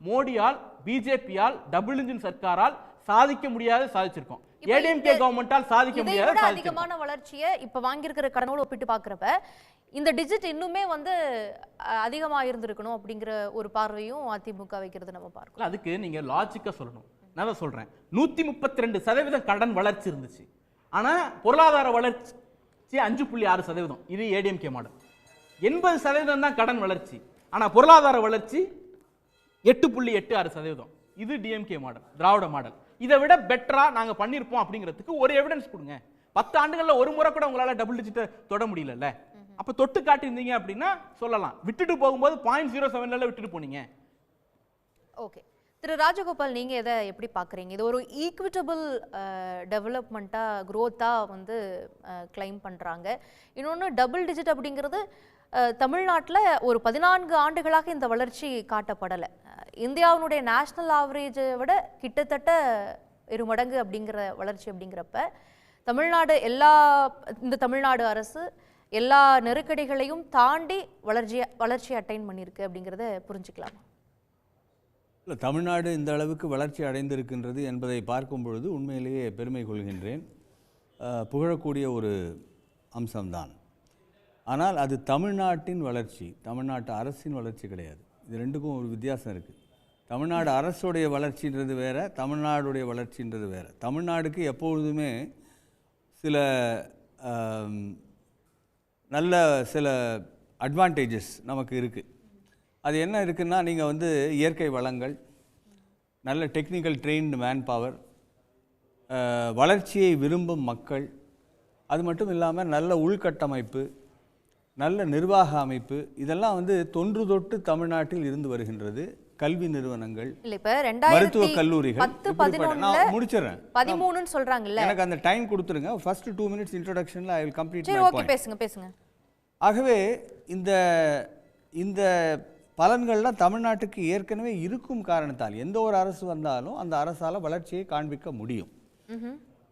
மோடியால், பிஜேபியால், டபுள் இன்ஜின் சர்க்காரால் சாதிக்க முடியாத சாதிச்சிருக்கோம். ஏடிஎம்கே கவர்மெண்டால் சாதிக்க முடியாத அதிகமான வளர்ச்சியை இப்ப வாங்கியிருக்கிற கடனோடு ஒப்பிட்டு பார்க்கிறப்ப இந்த டிஜிட் இன்னுமே வந்து அதிகமா இருந்திருக்கணும் அப்படிங்கிற ஒரு பார்வையும் அதிமுக வைக்கிறது நம்ம பார்க்கலாம். அதுக்கு நீங்க லாஜிக்கா சொல்லணும். நான் தான் சொல்றேன், 132% கடன் வளர்ச்சி இருந்துச்சு. ஆனா பொருளாதார வளர்ச்சி 5.6%. இது ஏடிஎம்கே மாடல். 80% தான் கடன் வளர்ச்சி, ஆனா பொருளாதார வளர்ச்சி 8.86%. இது டிஎம்கே மாடல், திராவிட மாடல். இதை விட பெட்டரா நாங்க பண்ணிருப்போம் அப்படிங்கிறதுக்கு ஒரு எவிடன்ஸ் கொடுங்க. 10 ஆண்டுகள்ல ஒரு முறை கூட உங்களால டபுள் டிஜிட் தொட முடியல. அப்ப தொட்டு காட்டியிருந்தீங்க அப்படின்னா சொல்லலாம். விட்டுட்டு போகும்போது 0.07 விட்டுட்டு போனீங்க. ஓகே திரு ராஜகோபால், நீங்க இதை எப்படி பாக்குறீங்க? இது ஒரு ஈக்விட்டபிள் டெவலப்மெண்ட்டா, growth-ஆ வந்து கிளைம் பண்றாங்க. இன்னொன்று டபுள் டிஜிட் அப்படிங்கிறது தமிழ்நாட்டில் ஒரு 14 ஆண்டுகளாக இந்த வளர்ச்சி காட்டப்படலை. இந்தியாவினுடைய நேஷனல் ஆவரேஜை விட கிட்டத்தட்ட 2 மடங்கு அப்படிங்கிற வளர்ச்சி. அப்படிங்கிறப்ப தமிழ்நாடு அரசு எல்லா நெருக்கடிகளையும் தாண்டி வளர்ச்சி அட்டைன் பண்ணியிருக்கு அப்படிங்கிறத புரிஞ்சுக்கலாமா? இல்லை, தமிழ்நாடு இந்த அளவுக்கு வளர்ச்சி அடைந்திருக்கின்றது என்பதை பார்க்கும் பொழுது உண்மையிலேயே பெருமை கொள்கின்றேன். புகழக்கூடிய ஒரு அம்சம்தான். ஆனால் அது தமிழ்நாட்டின் வளர்ச்சி, தமிழ்நாட்டு அரசின் வளர்ச்சி கிடையாது. இது ரெண்டுக்கும் ஒரு வித்தியாசம் இருக்குது. தமிழ்நாடு அரசுடைய வளர்ச்சின்றது வேறு, தமிழ்நாடுடைய வளர்ச்சின்றது வேறு. தமிழ்நாடுக்கு எப்பொழுதுமே சில நல்ல அட்வான்டேஜஸ் நமக்கு இருக்குது. அது என்ன இருக்குன்னா, நீங்கள் வந்து இயற்கை வளங்கள், நல்ல டெக்னிக்கல் ட்ரெயின்டு மேன் பவர், வளர்ச்சியை விரும்பும் மக்கள், அது மட்டும் இல்லாமல் நல்ல உள்கட்டமைப்பு, நல்ல நிர்வாக அமைப்பு, இதெல்லாம் வந்து தொன்று தொட்டு தமிழ்நாட்டில் இருந்து வருகின்றது. கல்வி நிறுவனங்கள், மருத்துவ கல்லூரிகள். நான் முடிச்சிடறேன். 13 சொல்றாங்கல்ல, எனக்கு அந்த டைம் கொடுத்துருங்க. ஃபர்ஸ்ட் 2 minutes இன்ட்ரோடக்ஷன்ல I will complete my point. பேசுங்க. ஆகவே இந்த பலன்கள்லாம் தமிழ்நாட்டுக்கு ஏற்கனவே இருக்கும் காரணத்தால் எந்த ஒரு அரசு வந்தாலும் அந்த அரசால வளர்ச்சியை காண்பிக்க முடியும்.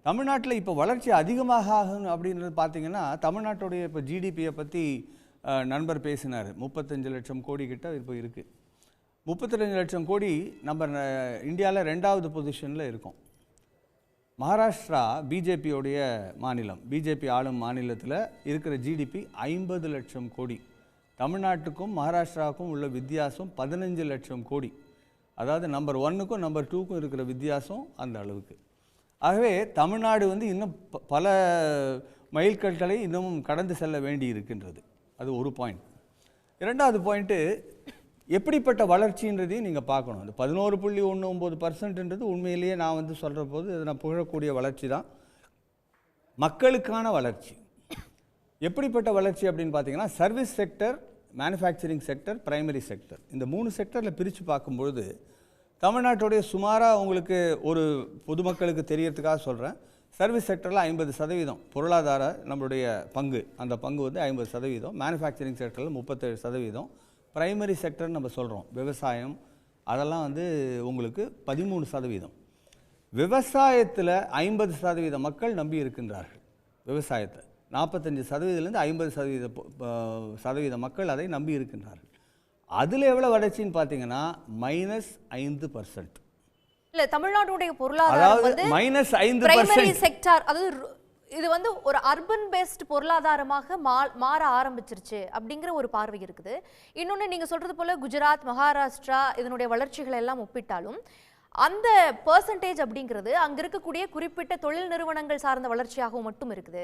தமிழ்நாட்டில் இப்போ வளர்ச்சி அதிகமாக ஆகும் அப்படின்றது பார்த்தீங்கன்னா, தமிழ்நாட்டுடைய இப்போ ஜிடிபியை பற்றி நண்பர் பேசினார், 35 லட்சம் கோடி கிட்ட இப்போ இருக்குது. 35 லட்சம் கோடி நம்ம இந்தியாவில் 2வது பொசிஷனில் இருக்கோம். மகாராஷ்டிரா பிஜேபியோடைய மாநிலம், பிஜேபி ஆளும் மாநிலத்தில் இருக்கிற ஜிடிபி 50 லட்சம் கோடி. தமிழ்நாட்டுக்கும் மகாராஷ்டிராவுக்கும் உள்ள வித்தியாசம் 15 லட்சம் கோடி. அதாவது நம்பர் 1க்கும் நம்பர் 2க்கும் இருக்கிற வித்தியாசம் அந்த அளவுக்கு. ஆகவே தமிழ்நாடு வந்து இன்னும் பல மைல்கற்களை இன்னமும் கடந்து செல்ல வேண்டி இருக்கின்றது. அது ஒரு பாயிண்ட். 2வது பாயிண்ட்டு, எப்படிப்பட்ட வளர்ச்சின்றதையும் நீங்கள் பார்க்கணும். அந்த 11.19%ன்றது உண்மையிலேயே நான் வந்து சொல்கிற போது அது நான் புகழக்கூடிய வளர்ச்சி தான், மக்களுக்கான வளர்ச்சி. எப்படிப்பட்ட வளர்ச்சி அப்படின்னு பார்த்தீங்கன்னா, service sector, manufacturing sector, primary sector, இந்த 3 செக்டரில் பிரித்து பார்க்கும்பொழுது தமிழ்நாட்டுடைய சுமாராக உங்களுக்கு ஒரு பொதுமக்களுக்கு தெரியறதுக்காக சொல்கிறேன், சர்வீஸ் செக்டரில் 50% பொருளாதார நம்மளுடைய பங்கு, அந்த பங்கு வந்து 50%, மேனுஃபேக்சரிங் செக்டரில் 37%, பிரைமரி செக்டர் நம்ம சொல்கிறோம் விவசாயம், அதெல்லாம் வந்து உங்களுக்கு 13%. விவசாயத்தில் 50% மக்கள் நம்பி இருக்கின்றார்கள். விவசாயத்தை 45%லேருந்து 50% மக்கள் அதை நம்பி இருக்கின்றார்கள். அதில் எவ்வளோ வளர்ச்சின்னு பார்த்தீங்கன்னா -5%. இல்ல தமிழ்நாட்டுடைய பொருளாதாரம் வந்து -5% பிரைமரி செக்டார், அதாவது இது வந்து ஒரு அர்பன் பேஸ்ட் பொருளாதாரமாக மாற ஆரம்பிச்சிருச்சு அப்படிங்கிற ஒரு பார்வை இருக்குது. இன்னொன்று நீங்கள் சொல்றது போல குஜராத், மகாராஷ்டிரா இதனுடைய வளர்ச்சிகளை எல்லாம் ஒப்பிட்டாலும் அந்த பெர்சன்டேஜ் அப்படிங்கிறது அங்கே இருக்கக்கூடிய குறிப்பிட்ட தொழில் நிறுவனங்கள் சார்ந்த வளர்ச்சியாகவும் மட்டும் இருக்குது.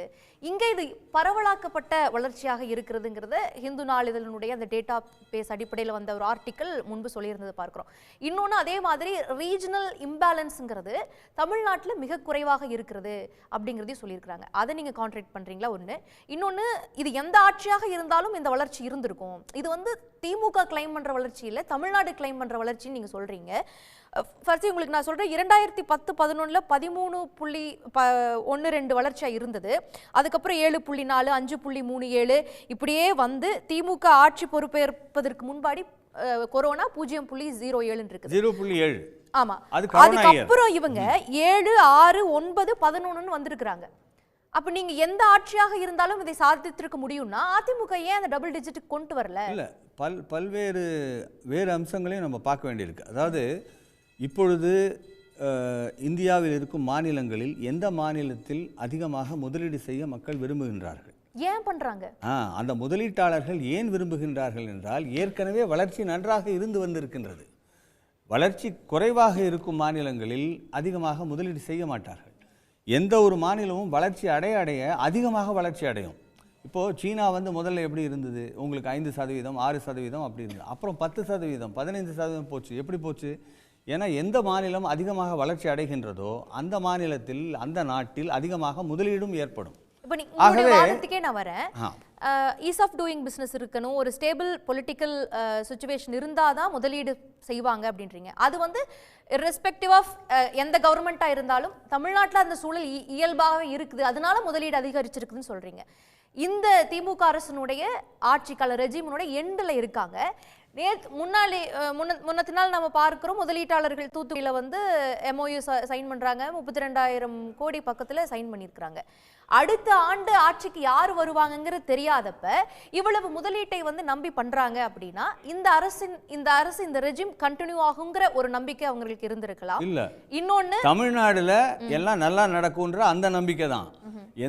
இங்கே இது பரவலாக்கப்பட்ட வளர்ச்சியாக இருக்கிறதுங்கிறத ஹிந்து நாளிதழினுடைய அந்த டேட்டா பேஸ் அடிப்படையில் வந்த ஒரு ஆர்டிக்கல் முன்பு சொல்லியிருந்தது பார்க்குறோம். இன்னொன்று அதே மாதிரி ரீஜனல் இம்பேலன்ஸுங்கிறது தமிழ்நாட்டில் மிக குறைவாக இருக்கிறது அப்படிங்கிறதையும் சொல்லியிருக்கிறாங்க. அதை நீங்கள் கான்ட்ராக்ட் பண்ணுறீங்களா? ஒன்று. இன்னொன்று, இது எந்த ஆட்சியாக இருந்தாலும் இந்த வளர்ச்சி இருந்திருக்கும். இது வந்து திமுக கிளைம் பண்ணுற வளர்ச்சி இல்லை, தமிழ்நாடு கிளைம் பண்ணுற வளர்ச்சின்னு நீங்கள் சொல்கிறீங்க. ஃபர்ஸ்ட் உங்களுக்கு நான் சொல்கிறேன், 2010-11 13.12 வளர்ச்சியாக இருந்தது. அதுக்கப்புறம் 7.4, 5.37 இப்படியே வந்து திமுக ஆட்சி பொறுப்பேற்பதற்கு முன்பாடி கொரோனா 0.07 இருக்குது. 0.7. ஆமா, அதுக்கப்புறம் இவங்க 7, 6, 9, 11 வந்திருக்கிறாங்க. அப்ப நீங்க எந்த ஆட்சியாக இருந்தாலும் இதை சாதித்திருக்க முடியும்னா அதிமுக ஏன் அந்த டபுள் டிஜிட் கொண்டு வரல? இல்ல, பல்வேறு வேறு அம்சங்களையும் நம்ம பார்க்க வேண்டியிருக்கு. அதாவது இப்பொழுது இந்தியாவில் இருக்கும் மாநிலங்களில் எந்த மாநிலத்தில் அதிகமாக முதலீடு செய்ய மக்கள் விரும்புகின்றார்கள்? ஏன் பண்றாங்க? அந்த முதலீட்டாளர்கள் ஏன் விரும்புகின்றார்கள் என்றால், ஏற்கனவே வளர்ச்சி நன்றாக இருந்து வந்திருக்கின்றது. வளர்ச்சி குறைவாக இருக்கும் மாநிலங்களில் அதிகமாக முதலீடு செய்ய மாட்டார்கள். எந்த ஒரு மாநிலமும் வளர்ச்சி அடைய அதிகமாக வளர்ச்சி அடையும். இப்போது சீனா வந்து முதல்ல எப்படி இருந்தது, உங்களுக்கு 5%, 6% அப்படி இருந்தது. அப்புறம் 10%, 15% போச்சு. எப்படி போச்சு? ஏன்னா எந்த மாநிலம் அதிகமாக வளர்ச்சி அடைகின்றதோ அந்த மாநிலத்தில், அந்த நாட்டில் அதிகமாக முதலீடும் ஏற்படும். இப்போ நீங்க வாதத்துக்கே நான் வரேன், ஈஸ் ஆஃப் டூயிங் பிஸ்னஸ் இருக்கணும், ஒரு ஸ்டேபிள் பொலிட்டிக்கல் சிச்சுவேஷன் இருந்தால் தான் முதலீடு செய்வாங்க அப்படின்றீங்க. அது வந்து இர்ரெஸ்பெக்டிவ் ஆஃப் எந்த கவர்மெண்ட்டாக இருந்தாலும் தமிழ்நாட்டில் அந்த சூழல் இயல்பாகவே இருக்குது, அதனால முதலீடு அதிகரிச்சிருக்குதுன்னு சொல்கிறீங்க. இந்த திமுக அரசினுடைய ஆட்சி கால ரெஜிமுடைய எண்டில் இருக்காங்க. முன்னத்தினால் நம்ம பார்க்கிறோம், முதலீட்டாளர்கள் தூத்துக்குடியில் வந்து MOU சைன் பண்ணுறாங்க, 32,000 கோடி பக்கத்தில் சைன் பண்ணியிருக்கிறாங்க. அடுத்த ஆண்டு ஆட்சிக்கு யார் வருவாங்கங்கிறது தெரியாதப்ப இவ்வளவு முதலீட்டை வந்து நம்பி பண்றாங்க அப்படின்னா இந்த அரசு இந்த ரெஜிம் கண்டினியூ ஆகுங்கிற ஒரு நம்பிக்கை அவங்களுக்கு இருந்திருக்கலாம். இல்ல, இன்னொன்னு தமிழ்நாடுல எல்லாம் நல்லா நடக்கும்ன்ற அந்த நம்பிக்கை தான்.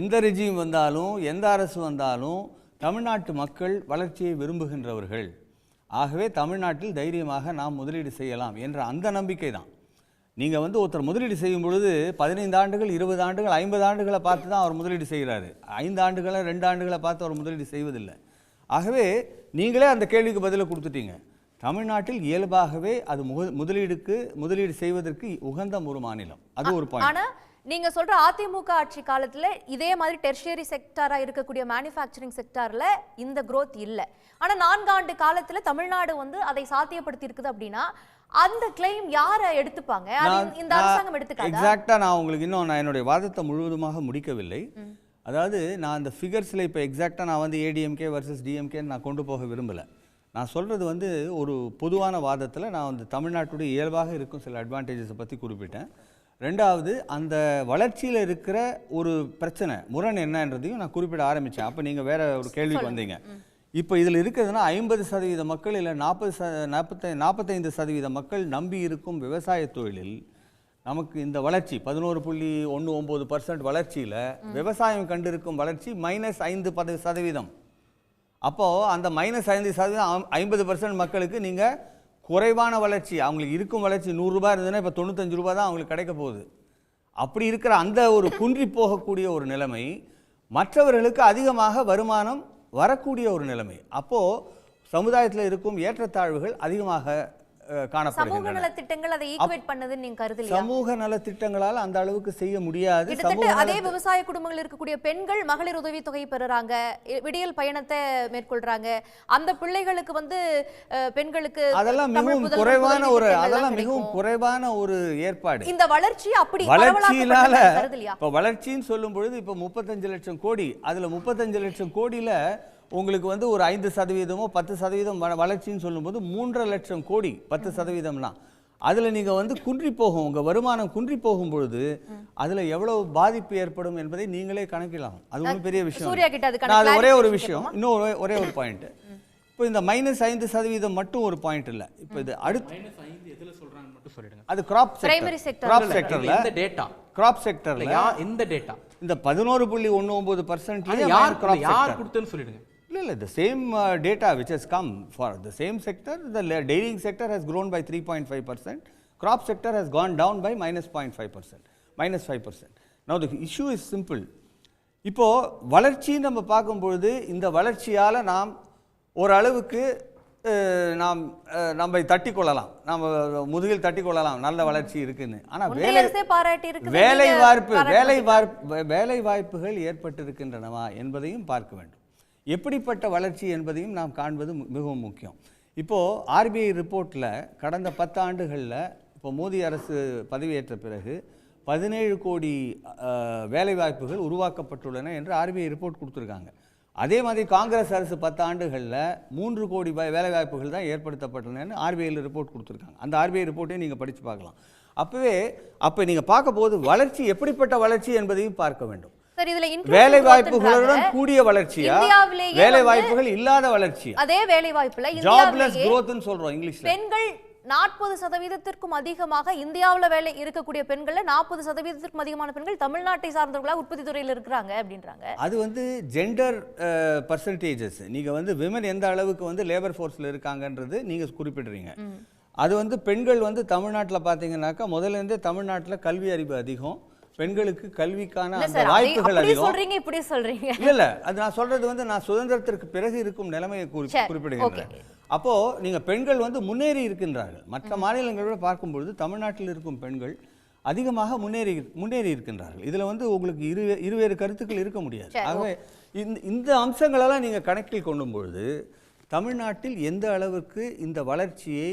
எந்த ரெஜிம் வந்தாலும், எந்த அரசு வந்தாலும் தமிழ்நாட்டு மக்கள் வளர்ச்சியை விரும்புகின்றவர்கள். ஆகவே தமிழ்நாட்டில் தைரியமாக நாம் முதலீடு செய்யலாம் என்ற அந்த நம்பிக்கை தான். நீங்கள் வந்து ஒருத்தர் முதலீடு செய்யும் பொழுது 15 ஆண்டுகள், 20 ஆண்டுகள், 50 ஆண்டுகளை பார்த்து தான் அவர் முதலீடு செய்கிறாரு. 5 ஆண்டுகளை, 2 ஆண்டுகளை பார்த்து அவர் முதலீடு செய்வதில்லை. ஆகவே நீங்களே அந்த கேள்விக்கு பதிலை கொடுத்துட்டீங்க. தமிழ்நாட்டில் இயல்பாகவே அது முதலீடு செய்வதற்கு உகந்த ஒரு மாநிலம். அது ஒரு பாயிண்ட். ஆனால் நீங்க சொல்ற அதிமுக ஆட்சி காலத்துல இதே மாதிரி டெர்ஷியரி செக்டாரா இருக்கக்கூடிய மேனுஃபேக்சரிங் செக்டார்ல இந்த growth இல்லை. ஆனா 4 ஆண்டு காலத்துல தமிழ்நாடு வந்து அதை சாத்தியப்படுத்தி இருக்குது அப்படின்னா அந்த கிளைம் யாரை எடுத்துப்பாங்க? இந்த அரசாங்கம் எடுத்துக்காதா? எக்ஸாக்டா நான் உங்களுக்கு நான் என்னுடைய வாதத்தை முழுவதுமாக முடிக்கவில்லை. அதாவது நான் அந்த ஃபிகர்ஸில் இப்போ எக்ஸாக்டாக நான் வந்து ஏடிஎம்கே வர்சஸ் டிஎம்கேன்னு நான் கொண்டு போக விரும்பலை. நான் சொல்கிறது வந்து ஒரு பொதுவான வாதத்தில் நான் வந்து தமிழ்நாட்டுடைய இயல்பாக இருக்கும் சில அட்வான்டேஜஸை பற்றி குறிப்பிட்டேன். ரெண்டாவது, அந்த வளர்ச்சியில் இருக்கிற ஒரு பிரச்சனை முரண் என்னன்றதையும் நான் குறிப்பிட ஆரம்பித்தேன். அப்போ நீங்கள் வேற ஒரு கேள்விக்கு வந்தீங்க. இப்போ இதில் இருக்கிறதுனா 50% மக்கள் இல்லை 45% மக்கள் நம்பி இருக்கும் விவசாய தொழிலில் நமக்கு இந்த வளர்ச்சி 11.19% வளர்ச்சியில் விவசாயம் கண்டிருக்கும் வளர்ச்சி -5%. அப்போது அந்த -5% 50% மக்களுக்கு நீங்கள் குறைவான வளர்ச்சி, அவங்களுக்கு இருக்கும் வளர்ச்சி 100 ரூபாய் இருந்ததுன்னா இப்போ 95 ரூபாய் தான் அவங்களுக்கு கிடைக்க போகுது. அப்படி இருக்கிற அந்த ஒரு குன்றி போகக்கூடிய ஒரு நிலைமை, மற்றவர்களுக்கு அதிகமாக வருமானம் வரக்கூடிய ஒரு நிலைமை. அப்போது சமுதாயத்தில் இருக்கும் ஏற்றத்தாழ்வுகள் அதிகமாக சமூக காணப்படுகின்றன. நலத்திட்டங்கள் அதை ஈக்குவேட் பண்ணதுன்னு நீங்க கருதலையா? சமூக நலத்திட்டங்களால் அந்த அளவுக்கு செய்ய முடியாது. கிட்டத்தட்ட அதே விவசாய குடும்பங்கள் இருக்கக்கூடிய பெண்கள் மகளிர் உதவித்தொகை பெறுறாங்க, விடியல் பயணத்தை மேற்கொள்றாங்க. அந்த பிள்ளைகளுக்கு வந்து பெண்களுக்கு அதெல்லாம் மிகவும் குறைவான ஒரு ஏற்பாடு. இந்த வளர்ச்சி அப்படி வளர்ச்சியினால கருதலையா? இப்போ வளர்ச்சின்னு சொல்லும் பொழுது இப்போ 35 லட்சம் கோடி, அதுல 35 லட்சம் கோடியில உங்களுக்கு வந்து ஒரு 5% 10% வளர்ச்சின்னு சொல்லும்போது 3.5 லட்சம் கோடி 10%. அதுல நீங்க வந்து குன்றி போகும், உங்க வருமானம் குன்றி போகும் பொழுது அதுல எவ்வளவு பாதிப்பு ஏற்படும் என்பதை நீங்களே கணக்கிடலாம். அது ஒன்றும் பெரிய விஷயம். அது ஒரே ஒரு விஷயம். இன்னும் ஒரே ஒரு பாயிண்ட். இப்போ இந்த -5% மட்டும் ஒரு பாயிண்ட் இல்லை. இப்போ இது அடுத்து அது கிராப் செக்டர்ல கிராப் செக்டர்ல இந்த டேட்டா இந்த 11.19% யார் கொடுத்தேன்னு சொல்லிடுங்க. இல்லை, the same data which has come for the same sector, the dairying sector has grown by 3.5%, crop sector has gone down by -5%. Now the issue is simple. இப்போ வளர்ச்சி நம்ம பார்க்கும்பொழுது இந்த வளர்ச்சியால் நாம் ஓரளவுக்கு நம்ம தட்டிக்கொள்ளலாம், நம்ம முதுகில் தட்டிக்கொள்ளலாம், நல்ல வளர்ச்சி இருக்குன்னு. ஆனால் வேலை வாய்ப்புகள் ஏற்பட்டிருக்கின்றனவா என்பதையும் பார்க்க வேண்டும். எப்படிப்பட்ட வளர்ச்சி என்பதையும் நாம் காண்பது மிகவும் முக்கியம். இப்போது ஆர்பிஐ ரிப்போர்ட்டில் கடந்த 10 ஆண்டுகளில் இப்போ மோடி அரசு பதவியேற்ற பிறகு 17 கோடி வேலைவாய்ப்புகள் உருவாக்கப்பட்டுள்ளன என்று ஆர்பிஐ ரிப்போர்ட் கொடுத்துருக்காங்க. அதே மாதிரி காங்கிரஸ் அரசு 10 ஆண்டுகளில் 3 கோடி வேலைவாய்ப்புகள் தான் ஏற்படுத்தப்பட்டுள்ளன ஆர்பிஐயில் ரிப்போர்ட் கொடுத்துருக்காங்க. அந்த ஆர்பிஐ ரிப்போர்ட்டையும் நீங்கள் படித்து பார்க்கலாம். அப்போ நீங்கள் பார்க்க போது வளர்ச்சி எப்படிப்பட்ட வளர்ச்சி என்பதையும் பார்க்க வேண்டும். வேலை வாய்ப்புகளுடன் கூடிய வளர்ச்சியா, வேலை வாய்ப்புகள் இல்லாத வளர்ச்சியா? அதே வேலை வாய்ப்புல ஜாப்லெஸ் growthன்னு சொல்றோம் இங்கிலீஷ்ல. பெண்கள் 40%க்கும் அதிகமாக இந்தியாவுல வேலை இருக்கக்கூடிய பெண்கள்ல 40%க்கும் அதிகமான பெண்கள் தமிழ்நாட்டை சார்ந்தவர்களா உற்பத்தி துறையில் இருக்கிறாங்க அப்படின்றாங்க. அது வந்து ஜெண்டர் பர்சன்டேஜஸ். நீங்க வந்து விமன் எந்த அளவுக்கு வந்து லேபர் ஃபோர்ஸ்ல இருக்காங்கன்றது நீங்க குறிப்பிடுறீங்க. அது வந்து பெண்கள் வந்து தமிழ்நாட்டில் பார்த்தீங்கன்னாக்கா முதல்ல இருந்தே தமிழ்நாட்டில் கல்வி அறிவு அதிகம், பெண்களுக்கு கல்விக்கான அந்த வாய்ப்புகள் அதிகம். இல்ல, அது நான் சொல்றது வந்து நான் சுதந்திரத்திற்கு பிறகு இருக்கும் நிலைமையை குறிப்பிடுகின்றேன். அப்போ நீங்க பெண்கள் வந்து முன்னேறி இருக்கின்றார்கள். மற்ற மாநிலங்களோட பார்க்கும்பொழுது தமிழ்நாட்டில் இருக்கும் பெண்கள் அதிகமாக முன்னேறி இருக்கின்றார்கள். இதுல வந்து உங்களுக்கு இருவேறு கருத்துக்கள் இருக்க முடியாது. ஆகவே இந்த அம்சங்களெல்லாம் நீங்க கணக்கில் கொள்ளும் பொழுது தமிழ்நாட்டில் எந்த அளவுக்கு இந்த வளர்ச்சியை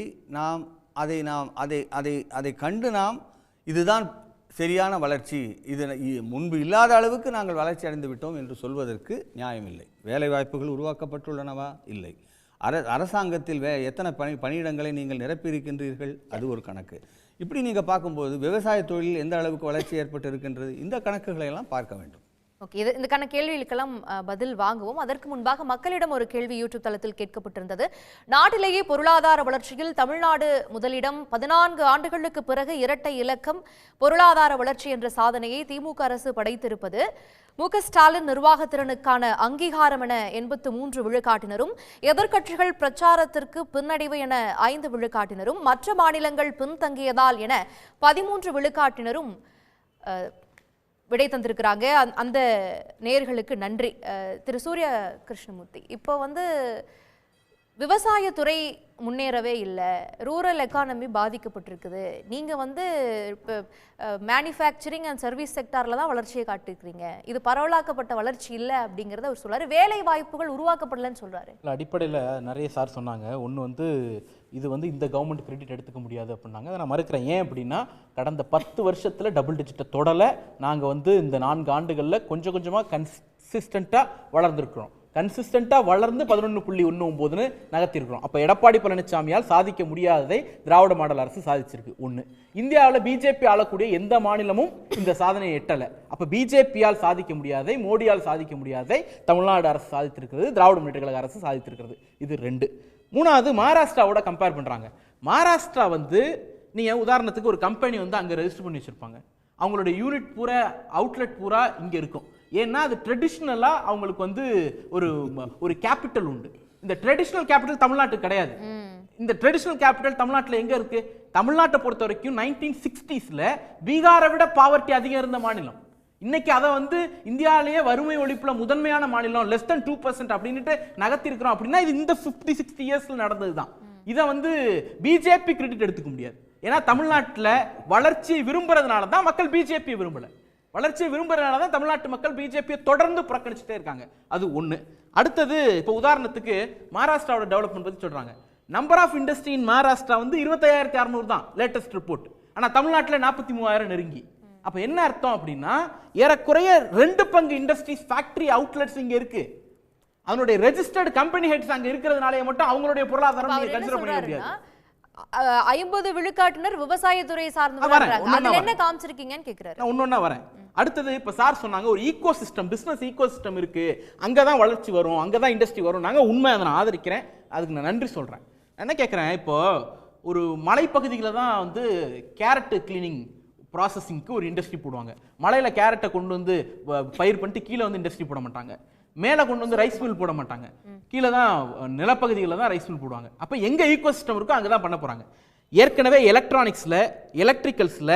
அதை கண்டு நாம் இதுதான் சரியான வளர்ச்சி, இது முன்பு இல்லாத அளவுக்கு நாங்கள் வளர்ச்சி அடைந்து விட்டோம் என்று சொல்வதற்கு நியாயமில்லை. வேலைவாய்ப்புகள் உருவாக்கப்பட்டுள்ளனவா? இல்லை. அரசாங்கத்தில் எத்தனை பணியிடங்களை நீங்கள் நிரப்பியிருக்கின்றீர்கள்? அது ஒரு கணக்கு. இப்படி நீங்கள் பார்க்கும்போது விவசாய தொழிலில் எந்த அளவுக்கு வளர்ச்சி ஏற்பட்டு இருக்கின்றது, இந்த கணக்குகளை எல்லாம் பார்க்க வேண்டும். ஓகே, இதுக்கான கேள்விகளுக்கெல்லாம் பதில் வாங்குவோம். அதற்கு முன்பாக மக்களிடம் ஒரு கேள்வி யூடியூப் தளத்தில் கேட்கப்பட்டிருந்தது. நாட்டிலேயே பொருளாதார வளர்ச்சியில் தமிழ்நாடு முதலிடம், 14 ஆண்டுகளுக்கு பிறகு இரட்டை இலக்கம் பொருளாதார வளர்ச்சி என்ற சாதனையை திமுக அரசு படைத்திருப்பது மு.க. ஸ்டாலின் நிர்வாகத்திறனுக்கான அங்கீகாரம் என 83 விழுக்காட்டினரும், எதிர்க்கட்சிகள் பிரச்சாரத்திற்கு பின்னடைவு என 5 விழுக்காட்டினரும், மற்ற மாநிலங்கள் பின்தங்கியதால் என 13 விழுக்காட்டினரும் விடை தந்திருக்கிறாங்க. அந்த நேயர்களுக்கு நன்றி. திரு சூர்ய கிருஷ்ணமூர்த்தி, இப்போ வந்து விவசாயத்துறை முன்னேறவே இல்லை, ரூரல் எக்கானமி பாதிக்கப்பட்டிருக்குது. நீங்கள் வந்து இப்போ மேனுஃபேக்சரிங் அண்ட் சர்வீஸ் செக்டாரில் தான் வளர்ச்சியை காட்டிருக்கிறீங்க, இது பரவலாக்கப்பட்ட வளர்ச்சி இல்லை அப்படிங்கிறத அவர் சொல்கிறார். வேலை வாய்ப்புகள் உருவாக்கப்படலன்னு சொல்கிறாரு. இல்லை, அடிப்படையில் நிறைய சார் சொன்னாங்க. ஒன்று வந்து இது வந்து இந்த கவர்மெண்ட் கிரெடிட் எடுத்துக்க முடியாது அப்படின்னாங்க. அதை நான் மறுக்கிறேன். ஏன் அப்படின்னா கடந்த 10 வருஷத்தில் டபுள் டிஜிட்டை தொடலை. நாங்கள் வந்து இந்த 4 ஆண்டுகளில் கொஞ்சம் கொஞ்சமாக கன்சிஸ்டண்ட்டாக வளர்ந்துருக்கிறோம். கன்சிஸ்டண்ட்டாக வளர்ந்து 11.19 நகர்த்திருக்கிறோம். அப்போ எடப்பாடி பழனிசாமியால் சாதிக்க முடியாததை திராவிட மாடல் அரசு சாதிச்சிருக்கு. ஒன்று, இந்தியாவில் பிஜேபி ஆளக்கூடிய எந்த மாநிலமும் இந்த சாதனையை எட்டலை. அப்போ பிஜேபியால் சாதிக்க முடியாதை, மோடியால் சாதிக்க முடியாதை தமிழ்நாடு அரசு சாதித்திருக்கிறது, திராவிட முன்னேற்ற கழக அரசு சாதித்திருக்கிறது. இது 2. 3வது, மகாராஷ்டிராவோட கம்பேர் பண்ணுறாங்க. மகாராஷ்டிரா நீங்கள் உதாரணத்துக்கு ஒரு கம்பெனி அங்கே ரெஜிஸ்டர் பண்ணி வச்சுருப்பாங்க. அவங்களோட யூனிட் பூரா, அவுட்லெட் பூரா இங்கே இருக்கும். ஏன்னா அது ட்ரெடிஷ்னலாக அவங்களுக்கு ஒரு கேபிட்டல் உண்டு. இந்த ட்ரெடிஷ்னல் கேபிட்டல் தமிழ்நாட்டுக்கு கிடையாது. இந்த ட்ரெடிஷ்னல் கேபிட்டல் தமிழ்நாட்டில் எங்கே இருக்கு? தமிழ்நாட்டை பொறுத்த வரைக்கும் 1960s பீகாரை விட பாவர்ட்டி அதிகம் இருந்த மாநிலம். இன்னைக்கு அதை இந்தியாவிலேயே வறுமை ஒழிப்புல முதன்மையான மாநிலம், less than 2% அப்படின்ட்டு நகர்த்தி இருக்கிறோம். அப்படின்னா இது இந்த 50-60 இயர்ஸ்ல நடந்தது தான். இதை பிஜேபி கிரெடிட் எடுத்துக்க முடியாது. ஏன்னா தமிழ்நாட்டில் வளர்ச்சியை விரும்புறதுனால தான் மக்கள் பிஜேபி விரும்பல. வளர்ச்சியை விரும்புறதுனால தான் தமிழ்நாட்டு மக்கள் பிஜேபியை தொடர்ந்து புறக்கணிச்சுட்டே இருக்காங்க. அது ஒன்று. அடுத்தது, இப்போ உதாரணத்துக்கு மகாராஷ்டிராவோட டெவலப்மெண்ட் பற்றி சொல்றாங்க. Number of industry in Maharashtra 25,600 தான் லேட்டஸ்ட் ரிப்போர்ட். ஆனால் தமிழ்நாட்டில் 43,000 நெருங்கி. அப்போ என்ன அர்த்தம் அப்படின்னா, ஏறக்குறைய 2 பங்கு இண்டஸ்ட்ரீஸ், ஃபேக்டரி, அவுட்லெட்ஸ் இங்கே இருக்கு. அதனுடைய ரெஜிஸ்டர்டு கம்பெனி ஹெட்ஸ் அங்கே இருக்கிறதுனால மட்டும் அவங்களுடைய பொருளாதாரம் நீங்க கன்சிடர் பண்ண முடியாது. 50 விழுக்காட்டினர் விவசாயத்துறை சார்ந்தவங்க. அதுல என்ன காமிச்சிருக்கீங்கன்னு கேக்குறாரு. நான் ஒன்னொன்னா வரேன். அடுத்தது, இப்ப சார் சொன்னாங்க ஒரு eco system, business eco system இருக்கு, அங்கதான் வளர்ச்சி வரும், அங்கதான் இண்டஸ்ட்ரி வரும். நாங்க உண்மை, அதை நான் ஆதரிக்கிறேன், அதுக்கு நான் நன்றி சொல்றேன். என்ன கேட்கிறேன், இப்போ ஒரு மலைப்பகுதியில் தான் கேரட் கிளீனிங் ப்ராசஸிங்க்கு ஒரு இண்டஸ்ட்ரி போடுவாங்க. மலையில் கேரட்டை கொண்டு பயிர் பண்ணிட்டு கீழே இண்டஸ்ட்ரி போட மாட்டாங்க. மேலே கொண்டு ரைஸ் மில் போட மாட்டாங்க. கீழே தான் நிலப்பகுதிகளில் தான் ரைஸ் மில் போடுவாங்க. அப்போ எங்கே ஈகோ சிஸ்டம் இருக்கோ அங்கே தான் பண்ண போகிறாங்க. ஏற்கனவே எலக்ட்ரானிக்ஸில், எலக்ட்ரிக்கல்ஸில்,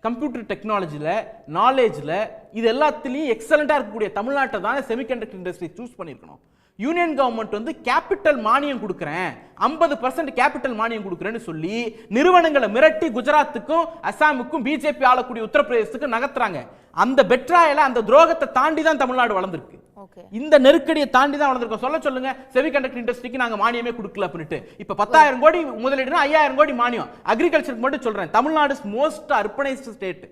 கம்ப்யூட்டர் டெக்னாலஜியில், நாலேஜில், இது எல்லாத்துலேயும் எக்ஸலண்ட்டாக இருக்கக்கூடிய தமிழ்நாட்டை தானே செமிகண்டக்டர் இண்டஸ்ட்ரி சூஸ் பண்ணியிருக்கணும். யூனியன் கவர்மெண்ட் கேபிட்டல் மானியம் கொடுக்குறேன், 50% கேபிட்டல் மானியம் கொடுக்குறேன்னு சொல்லி நிறுவனங்களை மிரட்டி குஜராத்துக்கும் அசாமுக்கும் பிஜேபி ஆளக்கூடிய உத்தரப்பிரதேசத்துக்கும் நகர்த்துறாங்க. அந்த பெட்ராயில, அந்த துரோகத்தை தாண்டி தான் தமிழ்நாடு வளர்ந்துருக்கு. இந்த நெருக்கடியை தாண்டி தான் வளர்ந்துருக்கோம். சொல்லுங்க, செமிகண்டக்டர் இண்டஸ்ட்ரிக்கு நாங்க மானியமே கொடுக்கல அப்படின்ட்டு. இப்ப 10,000 கோடி முதலீடுனா 5,000 கோடி மானியம். அக்ரிகல்ச்சருக்கு மட்டும் சொல்றேன். Tamil Nadu most urbanised state.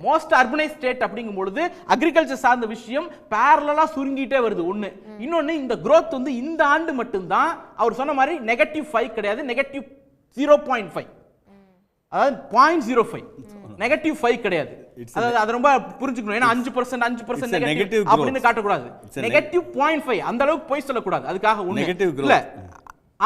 Most urbanise state அப்படிங்கும் பொழுது அக்ரிகல்ச்சர் சார்ந்த விஷயம் பேரலா சுருங்கிட்டே வருது. ஒண்ணு. இன்னொன்னு, இந்த growth இந்த ஆண்டு மட்டும்தான் அவர் சொன்ன மாதிரி -5 கிடையாது, -0.5. அதாவது 0.05, -5 கிடையாது. அதாவது அது ரொம்ப புரிஞ்சுக்கணும். ஏன்னா 5% நெகட்டிவ் அப்படின்னு காட்டக்கூடாது. -0.5 அந்த அளவுக்கு போய் சொல்லக்கூடாது. அதுக்காக ஒண்ணு இல்ல.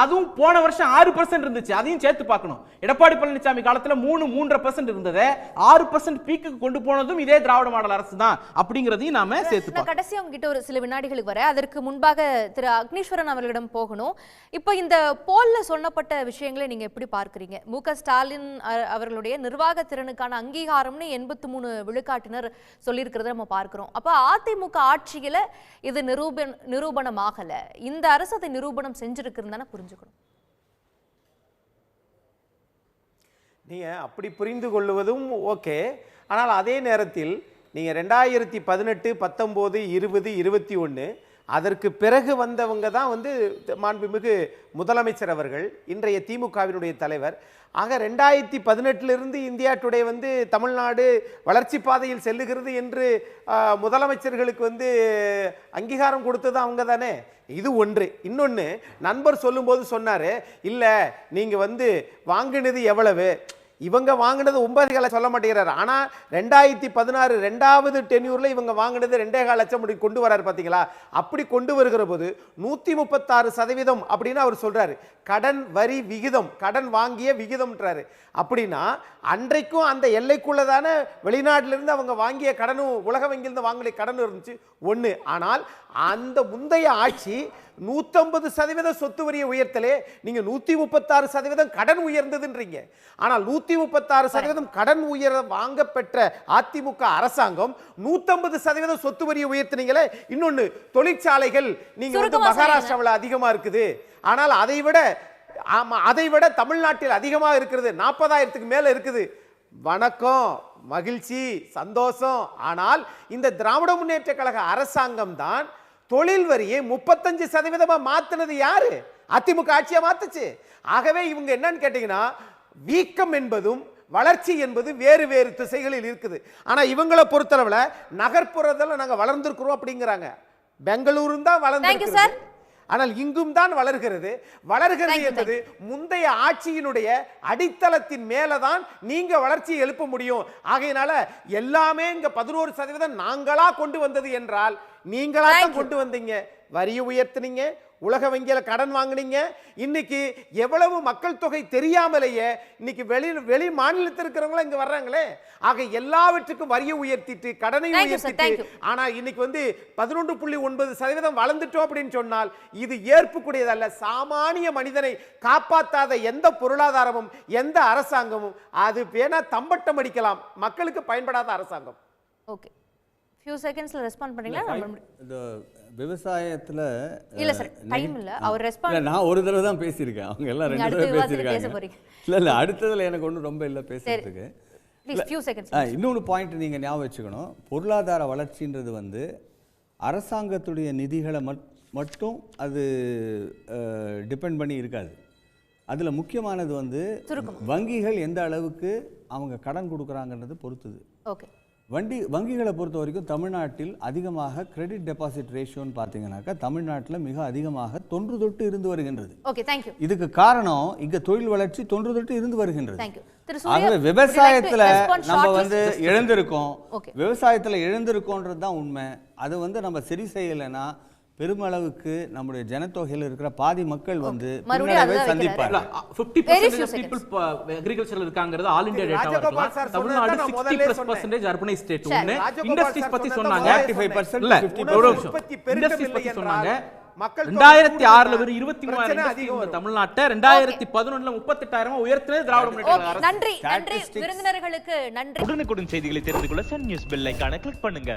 அதுவும் போன வருஷம் 6% இருந்துச்சு. அதையும் சேர்த்து பார்க்கணும். எடப்பாடி பழனிசாமி காலத்துல 3-3.5% இருந்தது. 6% பீக்கு கொண்டு போனதும் இதே திராவிட மாடல் அரசு தான் அப்படிங்கறதையும் நாம சேர்த்து பார்க்கணும். கடைசி உங்ககிட்ட ஒரு சில வினாடிகளுக்கு வர, அதற்கு முன்பாக திரு அக்னீஸ்வரன் அவர்களிடம் போகணும். இப்போ இந்த போல்ல சொன்னப்பட்ட விஷயங்களை நீங்க எப்படி பார்க்கறீங்க? மு.க. ஸ்டாலின் அவர்களுடைய நிர்வாக திறனுக்கான அங்கீகாரம்னு 83 விழுக்காட்டினர் சொல்லியிருக்கிறத நம்ம பார்க்கிறோம். அப்ப அதிமுக ஆட்சியில இது நிரூபணமாகல, இந்த அரசு அதை நிரூபணம் செஞ்சிருக்கிறதுதானே புரிஞ்சுக்கணும். நீங்க அப்படி புரிந்து கொள்வதும் ஓகே. ஆனால் அதே நேரத்தில் நீங்க 2018, 19, 20, 21 அதற்கு பிறகு வந்தவங்க தான் மாண்புமிகு முதலமைச்சர் அவர்கள், இன்றைய திமுகவினுடைய தலைவர். ஆக 2018 இந்தியா டுடே தமிழ்நாடு வளர்ச்சி பாதையில் செல்லுகிறது என்று முதலமைச்சர்களுக்கு அங்கீகாரம் கொடுத்தது அவங்க தானே. இது ஒன்று. இன்னொன்று, நண்பர் சொல்லும்போது சொன்னாரு, இல்லை நீங்க வாங்கினது எவ்வளவு, இவங்க வாங்கினது 9.5 சொல்ல மாட்டேங்கிறார். ஆனா 2016 2வது டென்யூர்ல இவங்க வாங்கினது 2.5 லட்சம் கொண்டு வராரு. பாத்தீங்களா? அப்படி கொண்டு வருகிற போது 136% அப்படின்னு அவர் சொல்றாரு. கடன் வரி விகிதம், கடன் வாங்கிய விகிதம்ன்றாரு. அப்படின்னா அன்றைக்கும் அந்த எல்லைக்குள்ள தானே வெளிநாட்டில இருந்து அவங்க வாங்கிய கடனும் உலக வங்கியிலிருந்து வாங்கிய கடன் இருந்துச்சு. ஒன்று. ஆனால் அந்த முந்தைய ஆட்சி 150% சொத்து வரியை உயர்த்தலே, நீங்க 136% கடன் உயர்ந்ததுன்றீங்க. ஆனால் 136% கடன் உயர வாங்க பெற்ற அதிமுக அரசாங்கம் 150% சொத்து வரியை உயர்த்தினீங்களே. இன்னொன்னு, தொழிற்சாலைகள் நீங்க மகாராஷ்டிராவில் அதிகமா இருக்குது, ஆனால் அதை விட தமிழ்நாட்டில் அதிகமாக இருக்கிறது, 40,000க்கு மேல இருக்குது. வணக்கம், மகிழ்ச்சி, சந்தோஷம். ஆனால் இந்த திராவிட முன்னேற்ற கழக அரசாங்கம் தான் தொழில் வரியை 35% மாத்தினது. யாரு? அதிமுக ஆட்சியா மாத்துச்சு. ஆகவே இவங்க என்னன்னு கேட்டீங்கன்னா, வீக்கம் என்பதும் வளர்ச்சி என்பது வேறு வேறு திசைகளில் இருக்குது. ஆனா இவங்களை பொறுத்தளவுல நகர்ப்புறத்தில் நாங்க வளர்ந்திருக்கிறோம் அப்படிங்கிறாங்க. பெங்களூரும் தான் Thank you, வளர்ந்திருக்கிறது. sir. ஆனால் இங்கும் தான் வளர்கிறது. வளர்கிறது Thank you, என்பது முந்தைய ஆட்சியினுடைய அடித்தளத்தின் மேலதான் நீங்க வளர்ச்சியை எழுப்ப முடியும். ஆகையினால எல்லாமே இங்க 11% நாங்களா கொண்டு வந்தது என்றால் நீங்களா தான் கொண்டு வந்தீங்க. வரியை உயர்த்தினீங்க, உலக வங்கியில கடன் வாங்குனீங்க. இன்னைக்கு எவ்வளவு மக்கள் தொகை தெரியாமலேயே இன்னைக்கு வெளி மாநிலத்தில் இருக்கிறவங்க இங்க வர்றாங்களே. ஆக எல்லாவற்றுக்கும் வரியை உயர்த்திட்டு கடனை உயர்த்திட்டு ஆனா இன்னைக்கு 11.9% வளர்ந்துட்டோம் அப்படின்னு சொன்னால் இது ஏற்புக்கூடியதல்ல. சாமானிய மனிதனை காப்பாற்றாத எந்த பொருளாதாரமும் எந்த அரசாங்கமும் அது வேணா தம்பட்டம் அடிக்கலாம், மக்களுக்கு பயன்படாத அரசாங்கம். ஓகே, ஃபியூ செகண்ட்ஸ்ல ரெஸ்பாண்ட் பண்ணீங்களா? இந்த விவசாயத்தில் இல்ல சார், டைம் இல்ல. அவர் ரெஸ்பாண்ட் நான் ஒரு தடவை தான் பேசியிருக்கேன், அவங்க எல்லாம் 2 தடவை பேசியிருக்காங்க. இல்லை அடுத்ததில் எனக்கு ஒன்றும் ரொம்ப இல்லை பேசுறதுக்கு. Please few seconds. இன்னொன்று பாயிண்ட் நீங்கள் ஞாபகம் வச்சுக்கணும். பொருளாதார வளர்ச்சின்றது அரசாங்கத்துடைய நிதிகளை மட்டும் அது டிபெண்ட் பண்ணி இருக்காது. அதில் முக்கியமானது வங்கிகள் எந்த அளவுக்கு அவங்க கடன் கொடுக்குறாங்கன்றது பொறுத்துது. ஓகே, வங்கிகளை பொறுத்த வரைக்கும் தமிழ்நாட்டில் அதிகமாக கிரெடிட் டெபாசிட் ரேஷியோன்னு பார்த்தீங்கன்னாக்கா தமிழ்நாட்டில் மிக அதிகமாக தொன்று தொட்டு இருந்து வருகின்றது. Okay, thank you. இதுக்கு காரணம் இங்க தொழில் வளர்ச்சி தொன்று தொட்டு இருந்து வருகின்றது. Thank you. ஆகவே விவசாயத்துல நம்ம இழந்திருக்கோம், விவசாயத்துல இழந்திருக்கோன்றது தான் உண்மை. அது நம்ம சரி செய்யலைன்னா பெருமளவுக்கு நம்முடைய ஜனத்தொகையில் இருக்கிற பாதி மக்கள் பின்னடைவை சந்திப்பாங்க. 50% people agricultural இருக்காங்கிறது ஆல் இந்தியா டேட்டாவா இருக்கலாம். Tamil Nadu 60% urbanise state. ஒன்னு இண்டஸ்ட்ரீஸ் பத்தி சொன்னாங்க, 35% இல்ல இண்டஸ்ட்ரீஸ் பத்தி சொன்னாங்க. 2006ல வெறும் 23000 இண்டஸ்ட்ரி இருந்த தமிழ்நாட்டை 2011ல 38000 உயர்த்தினது திராவிட முன்னேற்ற கழக அரசு. நன்றி விருந்தினர்களுக்கு நன்றி. உடனுக்குடன் செய்திகளை தெரிந்து கொள்ள சன் நியூஸ் பெல் ஐகானை கிளிக் பண்ணுங்க.